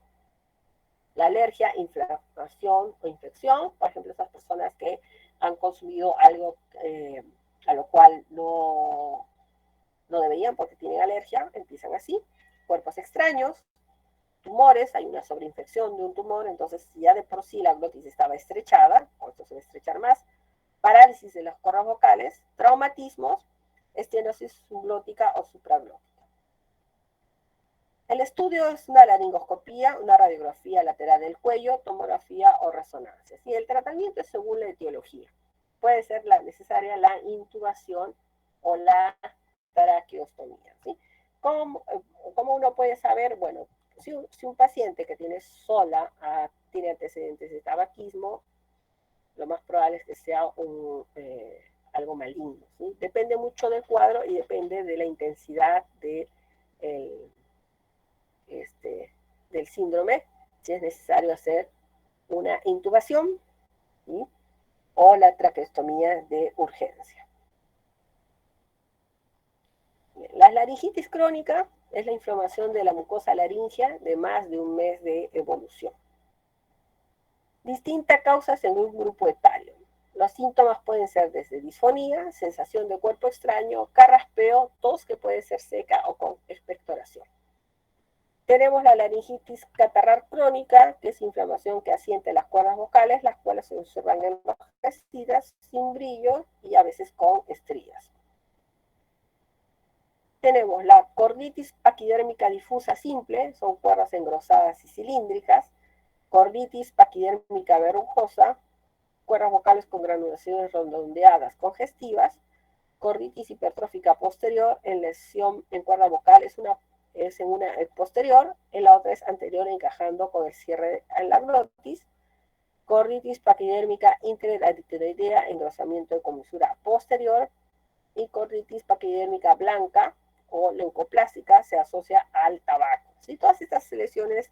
la alergia, inflamación o infección. Por ejemplo, esas personas que han consumido algo a lo cual no deberían porque tienen alergia, empiezan así. Cuerpos extraños, tumores, hay una sobreinfección de un tumor, entonces si ya de por sí la glotis estaba estrechada, o esto se va a estrechar más, parálisis de las cuerdas vocales, traumatismos, estenosis subglótica o supraglótica. El estudio es una laringoscopía, una radiografía lateral del cuello, tomografía o resonancia. Y el tratamiento es según la etiología. Puede ser necesaria la intubación o la traqueostomía. ¿Sí? ¿Cómo uno puede saber? Bueno, si un paciente que tiene SOLA tiene antecedentes de tabaquismo, lo más probable es que sea algo maligno. ¿Sí? Depende mucho del cuadro y depende de la intensidad del síndrome, si es necesario hacer una intubación, ¿sí? O la traqueostomía de urgencia. La laringitis crónica es la inflamación de la mucosa laringea de más de un mes de evolución. Distintas causas en un grupo etario. Los síntomas pueden ser desde disfonía, sensación de cuerpo extraño, carraspeo, tos que puede ser seca o con expectoración. Tenemos la laringitis catarral crónica, que es inflamación que asiente las cuerdas vocales, las cuales se observan enrojecidas, sin brillo y a veces con estrías. Tenemos la corditis paquidérmica difusa simple, son cuerdas engrosadas y cilíndricas. Corditis paquidérmica verrucosa, cuerdas vocales con granulaciones redondeadas congestivas. Corditis hipertrófica posterior, en lesión en cuerda vocal es en una posterior, en la otra es anterior encajando con el cierre en la glotis. Corditis paquidérmica intraarterioidea, engrosamiento de comisura posterior. Y corditis paquidérmica blanca o leucoplástica se asocia al tabaco. ¿Sí? Todas estas lesiones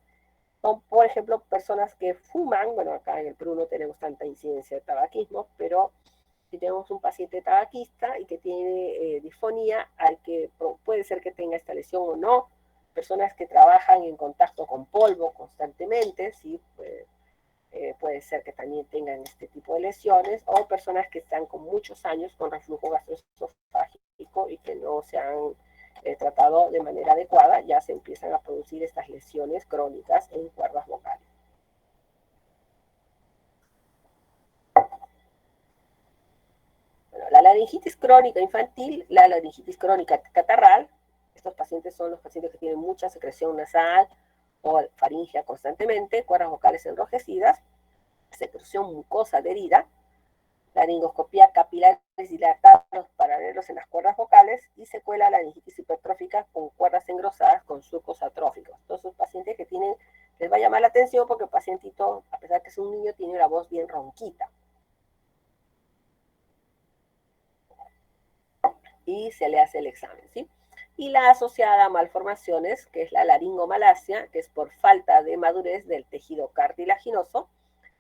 son, por ejemplo, personas que fuman. Bueno, acá en el Perú no tenemos tanta incidencia de tabaquismo, pero si tenemos un paciente tabaquista y que tiene disfonía, puede ser que tenga esta lesión o no. Personas que trabajan en contacto con polvo constantemente, ¿sí? Puede ser que también tengan este tipo de lesiones, o personas que están con muchos años con reflujo gastroesofágico y que no se han tratado de manera adecuada, ya se empiezan a producir estas lesiones crónicas en cuerdas vocales. Bueno, la laringitis crónica infantil, la laringitis crónica catarral, estos pacientes son los pacientes que tienen mucha secreción nasal o faringea constantemente, cuerdas vocales enrojecidas, secreción mucosa adherida, laringoscopía capilares dilatados paralelos en las cuerdas vocales y secuela laringitis hipertrófica con cuerdas engrosadas con surcos atróficos. Todos esos pacientes que tienen, les va a llamar la atención porque el pacientito, a pesar que es un niño, tiene la voz bien ronquita. Y se le hace el examen, ¿sí? Y la asociada a malformaciones, que es la laringomalacia, que es por falta de madurez del tejido cartilaginoso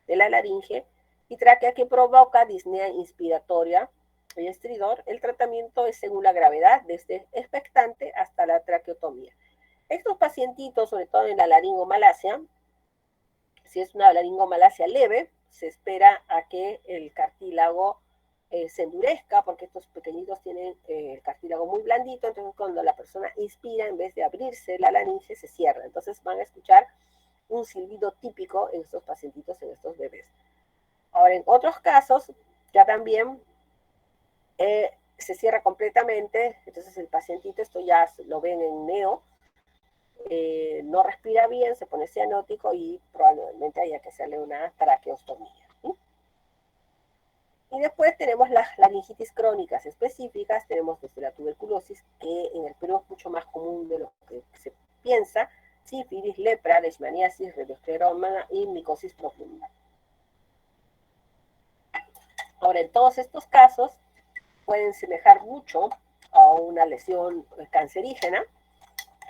de la laringe, y tráquea que provoca disnea inspiratoria y estridor. El tratamiento es según la gravedad, desde expectante hasta la traqueotomía. Estos pacientitos, sobre todo en la laringomalacia, si es una laringomalacia leve, se espera a que el cartílago se endurezca, porque estos pequeñitos tienen el cartílago muy blandito, entonces cuando la persona inspira, en vez de abrirse la laringe, se cierra. Entonces van a escuchar un silbido típico en estos pacientitos, en estos bebés. Ahora, en otros casos, ya también se cierra completamente, entonces el pacientito, esto ya lo ven en neo, no respira bien, se pone cianótico y probablemente haya que hacerle una traqueostomía. ¿Sí? Y después tenemos las laringitis crónicas específicas, tenemos desde la tuberculosis, que en el Perú es mucho más común de lo que se piensa, sífilis, lepra, leishmaniasis, leptospiroma y micosis profunda. Ahora, en todos estos casos pueden semejar mucho a una lesión cancerígena,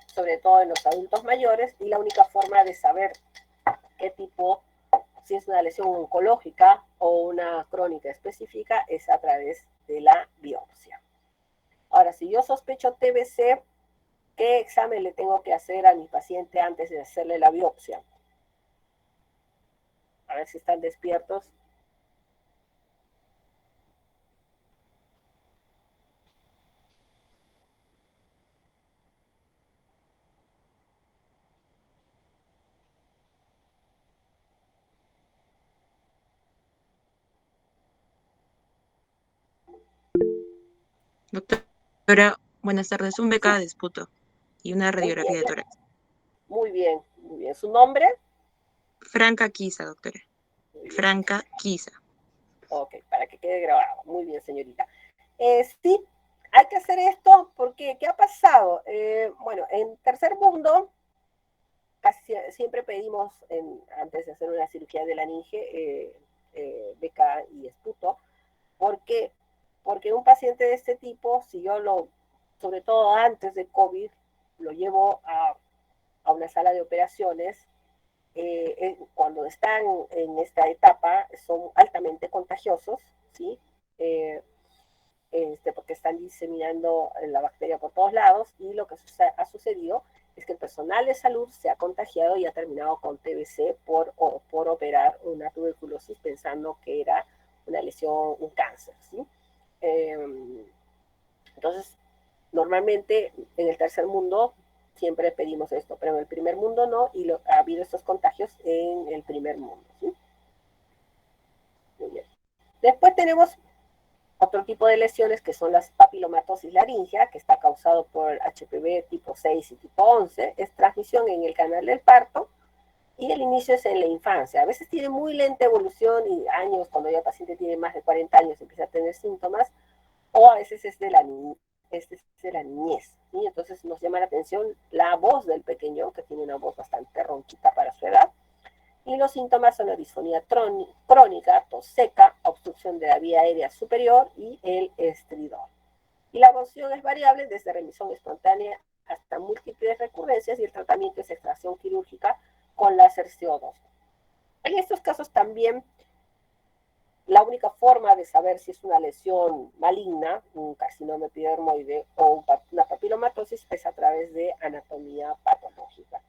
sobre todo en los adultos mayores, y la única forma de saber qué tipo, si es una lesión oncológica o una crónica específica, es a través de la biopsia. Ahora, si yo sospecho TBC, ¿qué examen le tengo que hacer a mi paciente antes de hacerle la biopsia? A ver si están despiertos. Doctora, buenas tardes. Un Sí, BK de esputo y una muy bien, radiografía de tórax. muy bien, muy bien. ¿Su nombre? Franca Quisa, doctora. Muy bien. Franca Quisa. Ok, para que quede grabado. Muy bien, señorita. Sí, hay que hacer esto porque, ¿qué ha pasado? Bueno, en tercer mundo, casi siempre pedimos, antes de hacer una cirugía de laringe, BK y esputo. ¿Por qué? Porque un paciente de este tipo, si yo sobre todo antes de COVID, lo llevo a una sala de operaciones, cuando están en esta etapa son altamente contagiosos, ¿sí? Eh, porque están diseminando la bacteria por todos lados, y lo que ha sucedido es que el personal de salud se ha contagiado y ha terminado con TBC por operar una tuberculosis pensando que era una lesión, un cáncer, ¿sí? Eh, entonces, normalmente en el tercer mundo siempre pedimos esto, pero en el primer mundo no, y ha habido estos contagios en el primer mundo, ¿sí? Muy bien. Después tenemos otro tipo de lesiones que son las papilomatosis laringea, que está causado por HPV tipo 6 y tipo 11, es transmisión en el canal del parto y el inicio es en la infancia. A veces tiene muy lenta evolución y años, cuando ya el paciente tiene más de 40 años empieza a tener síntomas, o a veces es de la niñez. ¿Sí? Entonces nos llama la atención la voz del pequeño, que tiene una voz bastante ronquita para su edad, y los síntomas son la disfonía crónica, tos seca, obstrucción de la vía aérea superior y el estridor. Y la evolución es variable desde remisión espontánea hasta múltiples recurrencias, y el tratamiento es extracción quirúrgica con láser CO2. En estos casos también la única forma de saber si es una lesión maligna, un carcinoma epidermoide o una papilomatosis, es a través de anatomía patológica.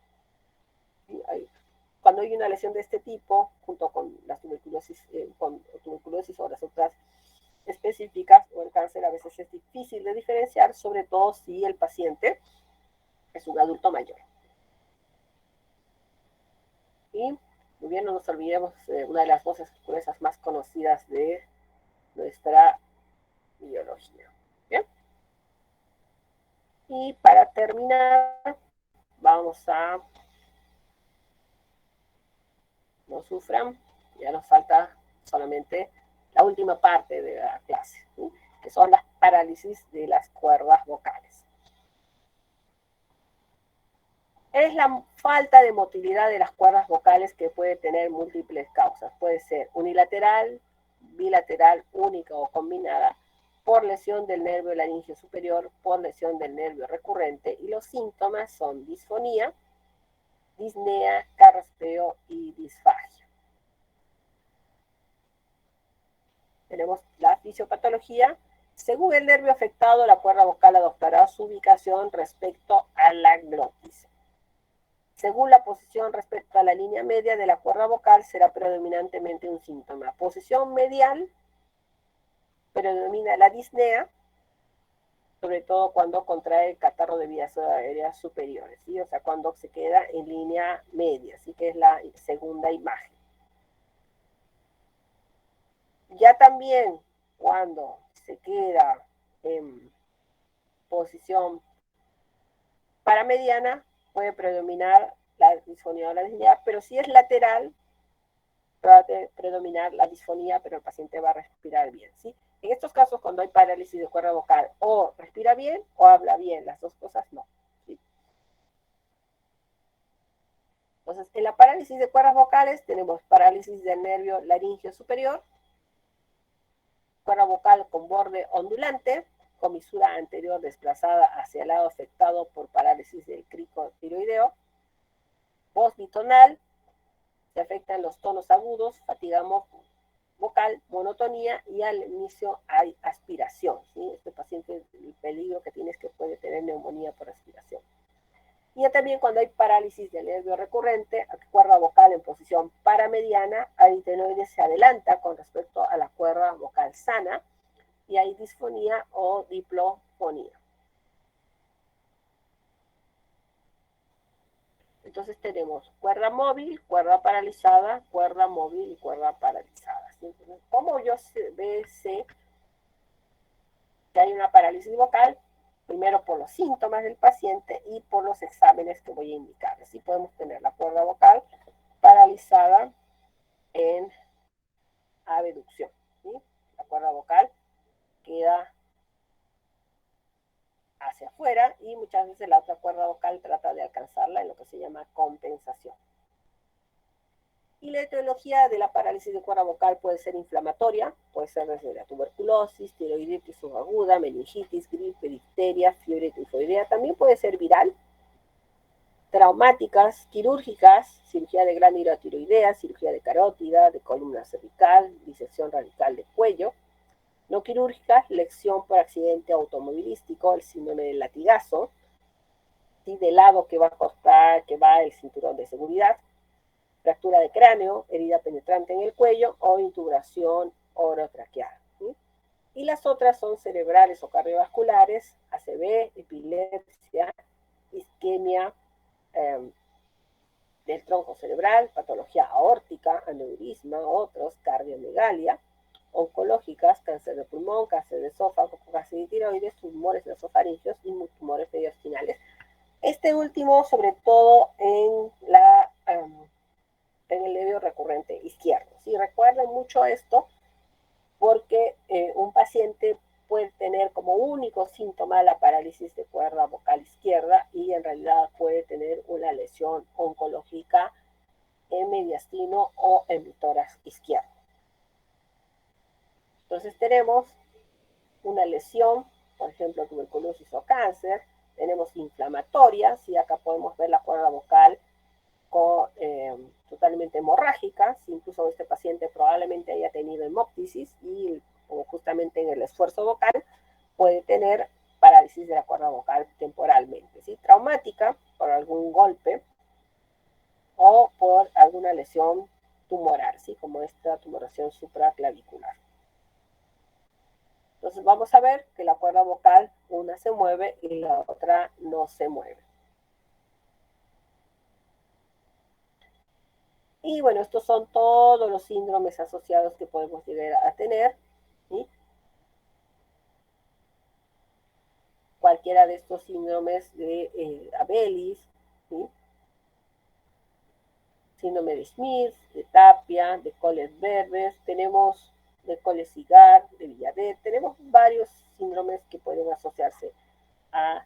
Cuando hay una lesión de este tipo, junto con la tuberculosis o las otras específicas o el cáncer, a veces es difícil de diferenciar, sobre todo si el paciente es un adulto mayor. Y muy bien, no nos olvidemos una de las voces gruesas más conocidas de nuestra biología. ¿Bien? Y para terminar, vamos a, no sufran, ya nos falta solamente la última parte de la clase, ¿sí? Que son las parálisis de las cuerdas vocales. Es la falta de motilidad de las cuerdas vocales, que puede tener múltiples causas. Puede ser unilateral, bilateral, única o combinada, por lesión del nervio laringeo superior, por lesión del nervio recurrente, y los síntomas son disfonía, disnea, carraspeo y disfagia. Tenemos la fisiopatología. Según el nervio afectado, la cuerda vocal adoptará su ubicación respecto a la glotis. Según la posición respecto a la línea media de la cuerda vocal, será predominantemente un síntoma. Posición medial, predomina la disnea, sobre todo cuando contrae el catarro de vías aéreas superiores, ¿sí? O sea, cuando se queda en línea media, así que es la segunda imagen. Ya también cuando se queda en posición paramediana, puede predominar la disfonía o la disnea, pero si es lateral, va a predominar la disfonía, pero el paciente va a respirar bien, ¿sí? En estos casos, cuando hay parálisis de cuerda vocal, o respira bien o habla bien, las dos cosas no, ¿sí? Entonces, en la parálisis de cuerdas vocales tenemos parálisis del nervio laringio superior, cuerda vocal con borde ondulante, comisura anterior desplazada hacia el lado afectado por parálisis del crico tiroideo, voz bitonal, se afectan los tonos agudos, fatiga vocal, monotonía y al inicio hay aspiración, ¿sí? Este paciente, el peligro que tiene es que puede tener neumonía por aspiración. Y ya también cuando hay parálisis del nervio recurrente, cuerda vocal en posición paramediana, aritenoide se adelanta con respecto a la cuerda vocal sana y hay disfonía o diplofonía. Entonces tenemos cuerda móvil, cuerda paralizada, cuerda móvil y cuerda paralizada. ¿Sí? Entonces, ¿cómo yo sé que hay una parálisis vocal? Primero por los síntomas del paciente y por los exámenes que voy a indicar. Así podemos tener la cuerda vocal paralizada en abducción. ¿Sí? La cuerda vocal queda hacia afuera y muchas veces la otra cuerda vocal trata de alcanzarla en lo que se llama compensación. Y la etiología de la parálisis de cuerda vocal puede ser inflamatoria, puede ser desde la tuberculosis, tiroiditis subaguda, meningitis, gripe, difteria, fiebre tifoidea, también puede ser viral, traumáticas, quirúrgicas, cirugía de glándula tiroidea, cirugía de carótida, de columna cervical, disección radical de cuello, no quirúrgicas, lesión por accidente automovilístico, el síndrome del latigazo, ¿sí? De lado que va a costar, que va el cinturón de seguridad, fractura de cráneo, herida penetrante en el cuello o intubación orotraqueal. ¿Sí? Y las otras son cerebrales o cardiovasculares, ACV, epilepsia, isquemia del tronco cerebral, patología aórtica, aneurisma, otros, cardiomegalia, oncológicas, cáncer de pulmón, cáncer de esófago, cáncer de tiroides, tumores nasofaringeos y tumores mediastinales. Este último, sobre todo en el nervio recurrente izquierdo. ¿Sí? Recuerden mucho esto porque un paciente puede tener como único síntoma la parálisis de cuerda vocal izquierda y en realidad puede tener una lesión oncológica en mediastino o en el tórax izquierdo. Entonces tenemos una lesión, por ejemplo, tuberculosis o cáncer, tenemos inflamatorias, y acá podemos ver la cuerda vocal totalmente hemorrágica, si incluso este paciente probablemente haya tenido hemóptisis y como justamente en el esfuerzo vocal puede tener parálisis de la cuerda vocal temporalmente, ¿sí? Traumática por algún golpe o por alguna lesión tumoral, ¿sí? Como esta tumoración supraclavicular. Entonces vamos a ver que la cuerda vocal, una se mueve y la otra no se mueve. Y bueno, estos son todos los síndromes asociados que podemos llegar a tener. ¿Sí? Cualquiera de estos síndromes de Abelis, ¿sí? Síndrome de Smith, de Tapia, de Coles-Verdes, tenemos de Coles-Cigar, de Villadet, tenemos varios síndromes que pueden asociarse a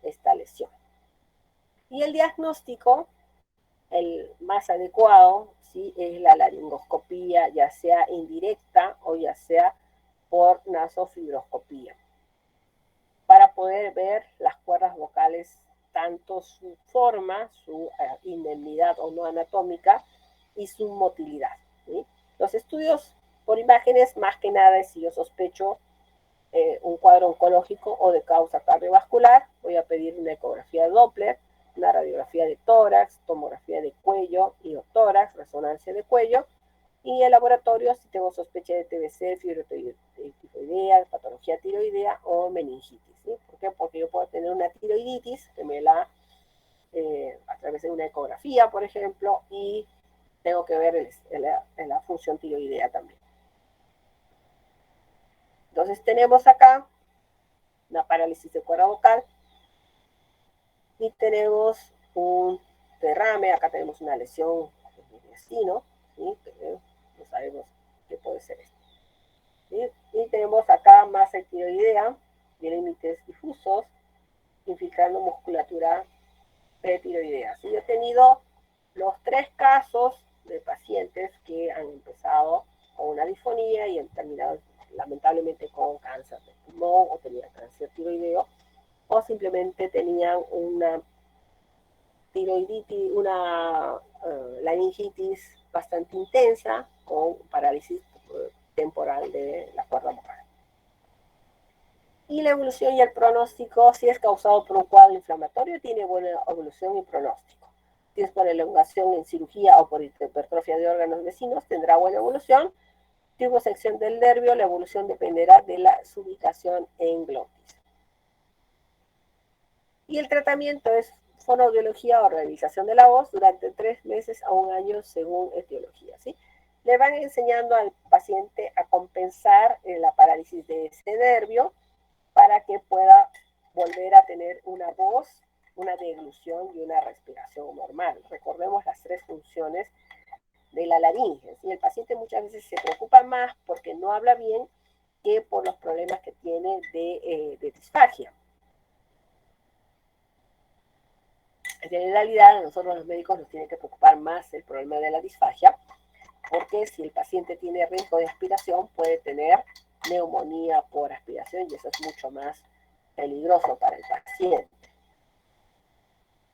esta lesión. Y el diagnóstico, el más adecuado, ¿sí? Es la laringoscopía, ya sea indirecta o ya sea por nasofibroscopía, para poder ver las cuerdas vocales, tanto su forma, su indemnidad o no anatómica y su motilidad. ¿Sí? Los estudios por imágenes, más que nada, es si yo sospecho un cuadro oncológico o de causa cardiovascular, voy a pedir una ecografía de Doppler, una radiografía de tórax, tomografía de cuello y o tórax, resonancia de cuello, y el laboratorio si tengo sospecha de TBC, fiebre tifoidea, patología tiroidea o meningitis. ¿Sí? ¿Por qué? Porque yo puedo tener una tiroiditis que me la a través de una ecografía, por ejemplo, y tengo que ver la función tiroidea también. Entonces tenemos acá una parálisis de cuerda vocal y tenemos un derrame, acá tenemos una lesión del intestino, ¿sí? no sabemos qué puede ser esto. ¿Sí? Y tenemos acá masa tiroidea de límites difusos, infiltrando musculatura pretiroidea. ¿Sí? Yo he tenido los 3 casos de pacientes que han empezado con una disfonía y han terminado lamentablemente con cáncer de pulmón o tenían cáncer tiroideo o simplemente tenían una tiroiditis, una laringitis bastante intensa con parálisis temporal de la cuerda vocal. Y la evolución y el pronóstico, si es causado por un cuadro inflamatorio, tiene buena evolución y pronóstico. Si es por elongación en cirugía o por hipertrofia de órganos vecinos, tendrá buena evolución. Si hubo sección del nervio, la evolución dependerá de la ubicación en glotis. Y el tratamiento es fonoaudiología o rehabilitación de la voz durante 3 meses a 1 año según etiología, ¿sí? Le van enseñando al paciente a compensar la parálisis de ese nervio para que pueda volver a tener una voz, una deglución y una respiración normal. Recordemos las 3 funciones de la laringe. ¿Sí? El paciente muchas veces se preocupa más porque no habla bien que por los problemas que tiene de disfagia. En realidad, a nosotros los médicos nos tiene que preocupar más el problema de la disfagia, porque si el paciente tiene riesgo de aspiración, puede tener neumonía por aspiración y eso es mucho más peligroso para el paciente.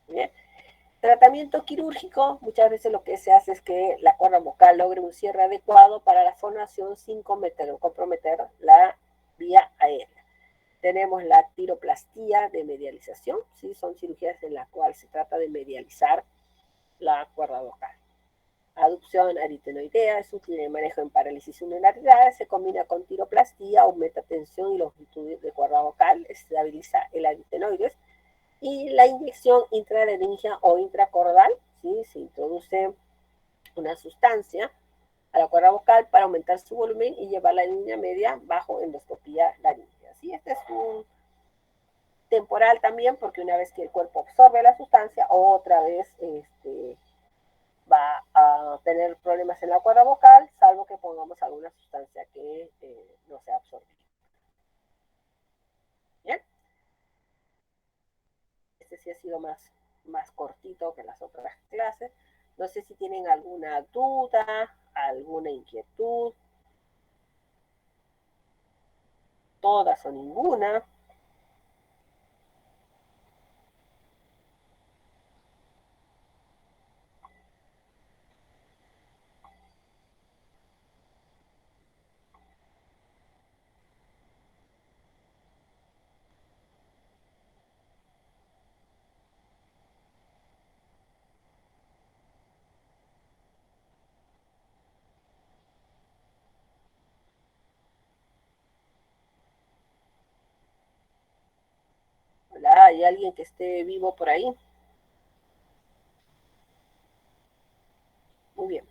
Bien. Tratamiento quirúrgico, muchas veces lo que se hace es que la cuerda vocal logre un cierre adecuado para la fonación sin comprometer la vía aérea. Tenemos la tiroplastía de medialización, ¿sí? Son cirugías en las cuales se trata de medializar la cuerda vocal. Aducción aritenoidea es útil en manejo en parálisis unilateral, se combina con tiroplastía, aumenta tensión y longitud de cuerda vocal, estabiliza el aritenoides. Y la inyección intralaringia o intracordal, ¿sí? Se introduce una sustancia a la cuerda vocal para aumentar su volumen y llevar la línea media bajo endoscopía laringea. ¿Sí? Este es un temporal también porque una vez que el cuerpo absorbe la sustancia, otra vez va a tener problemas en la cuerda vocal, salvo que pongamos alguna sustancia que no sea absorbida. ¿Bien? Este sí ha sido más cortito que las otras clases. No sé si tienen alguna duda, alguna inquietud, todas o ninguna. Hola, ¿hay alguien que esté vivo por ahí? Muy bien.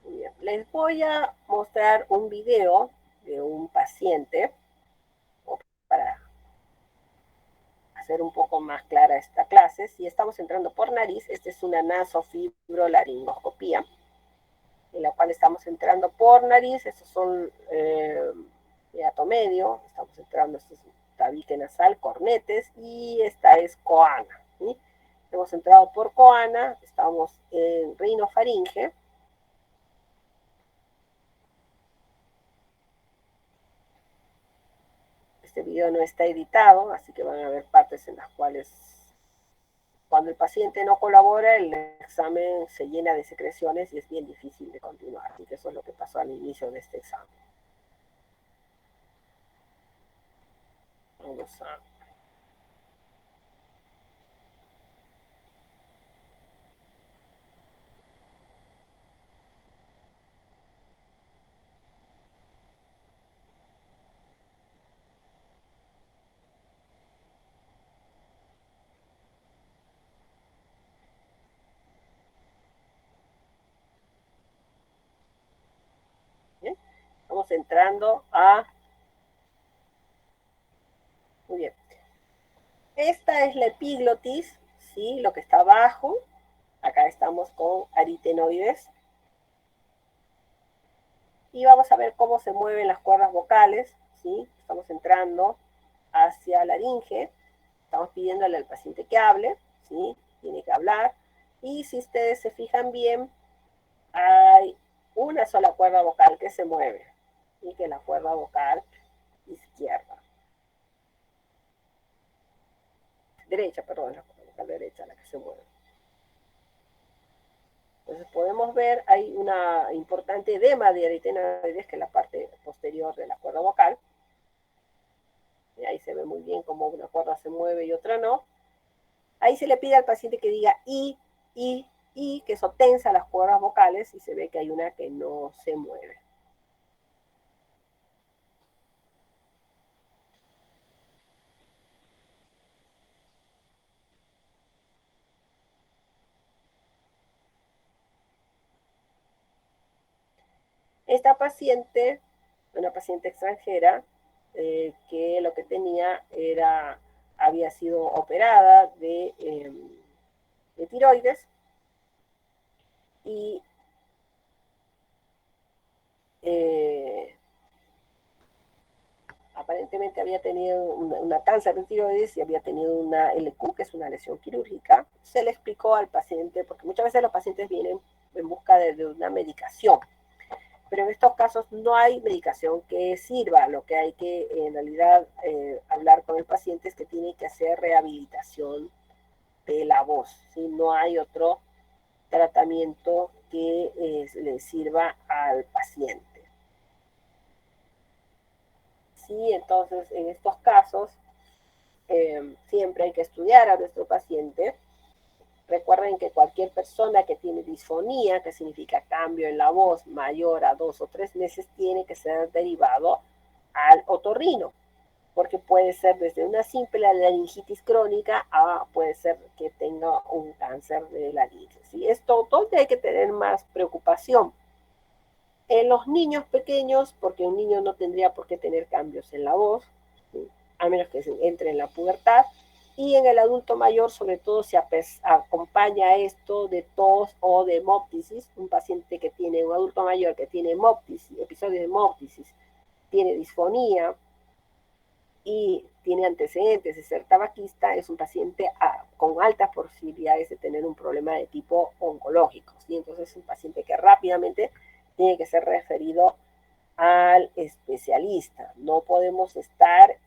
Muy bien. Les voy a mostrar un video de un paciente para hacer un poco más clara esta clase. Si estamos entrando por nariz, esta es una nasofibrolaringoscopía, en la cual estamos entrando por nariz. Estos son hiato medio, estamos entrando, este es tabique nasal, cornetes, y esta es coana. ¿Sí? Hemos entrado por coana, estamos en rinofaringe. Este video no está editado, así que van a haber partes en las cuales cuando el paciente no colabora, el examen se llena de secreciones y es bien difícil de continuar. Así que eso es lo que pasó al inicio de este examen. Vamos a... ¿Bien? Estamos entrando a... Muy bien. Esta es la epiglotis, ¿sí? Lo que está abajo. Acá estamos con aritenoides. Y vamos a ver cómo se mueven las cuerdas vocales, ¿sí? Estamos entrando hacia la laringe. Estamos pidiéndole al paciente que hable, ¿sí? Tiene que hablar. Y si ustedes se fijan bien, hay una sola cuerda vocal que se mueve, y que es la cuerda vocal izquierda. Derecha, perdón, la cuerda vocal derecha la que se mueve. Entonces podemos ver, hay una importante edema de aritenoides, que es la parte posterior de la cuerda vocal. Y ahí se ve muy bien cómo una cuerda se mueve y otra no. Ahí se le pide al paciente que diga y, que eso tensa las cuerdas vocales, y se ve que hay una que no se mueve. Esta paciente, una paciente extranjera, que lo que tenía había sido operada de tiroides, y aparentemente había tenido una cáncer de tiroides y había tenido una LQ, que es una lesión quirúrgica. Se le explicó al paciente, porque muchas veces los pacientes vienen en busca de una medicación, pero en estos casos no hay medicación que sirva. Lo que hay que en realidad hablar con el paciente es que tiene que hacer rehabilitación de la voz, ¿sí? No hay otro tratamiento que le sirva al paciente. Sí, entonces en estos casos siempre hay que estudiar a nuestro paciente. Recuerden que cualquier persona que tiene disfonía, que significa cambio en la voz mayor a 2 o 3 meses, tiene que ser derivado al otorrino, porque puede ser desde una simple laringitis crónica a puede ser que tenga un cáncer de laringe. ¿Sí? Esto donde hay que tener más preocupación. En los niños pequeños, porque un niño no tendría por qué tener cambios en la voz, ¿sí? A menos que entre en la pubertad. Y en el adulto mayor, sobre todo, se acompaña esto de tos o de hemoptisis. Un paciente que tiene, un adulto mayor que tiene hemoptisis, episodios de hemoptisis, tiene disfonía y tiene antecedentes de ser tabaquista, es un paciente con altas posibilidades de tener un problema de tipo oncológico, ¿sí? Entonces es un paciente que rápidamente tiene que ser referido al especialista. No podemos estar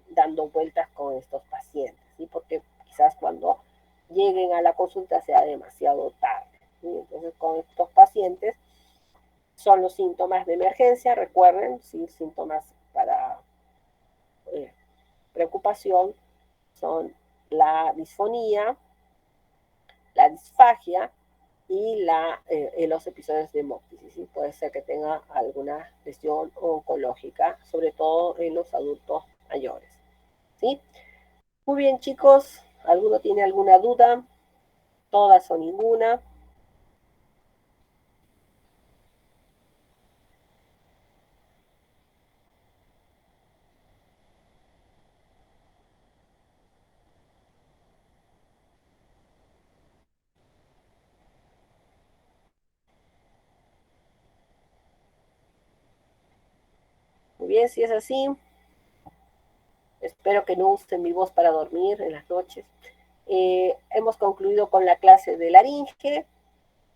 dando vueltas con estos pacientes, ¿sí? Porque quizás cuando lleguen a la consulta sea demasiado tarde, ¿sí? Entonces con estos pacientes son los síntomas de emergencia, recuerden, ¿sí? Síntomas para preocupación son la disfonía, la disfagia y los episodios de hemoptisis. ¿Sí? Puede ser que tenga alguna lesión oncológica, sobre todo en los adultos mayores. ¿Sí? Muy bien, chicos. ¿Alguno tiene alguna duda? ¿Todas o ninguna? Muy bien, si es así, espero que no usen mi voz para dormir en las noches. Hemos concluido con la clase de laringe.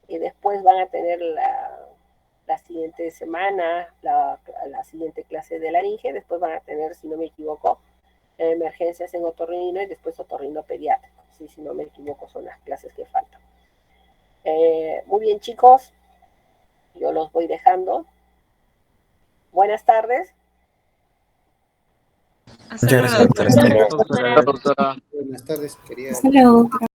Después van a tener la siguiente semana la siguiente clase de laringe. Después van a tener, si no me equivoco, emergencias en otorrino y después otorrino pediátrico. ¿Sí? Si no me equivoco, son las clases que faltan. Muy bien, chicos. Yo los voy dejando. Buenas tardes. Hasta Muchas luego, gracias, doctora. doctora. Hasta luego. Doctora. Buenas tardes, querida. Hasta luego.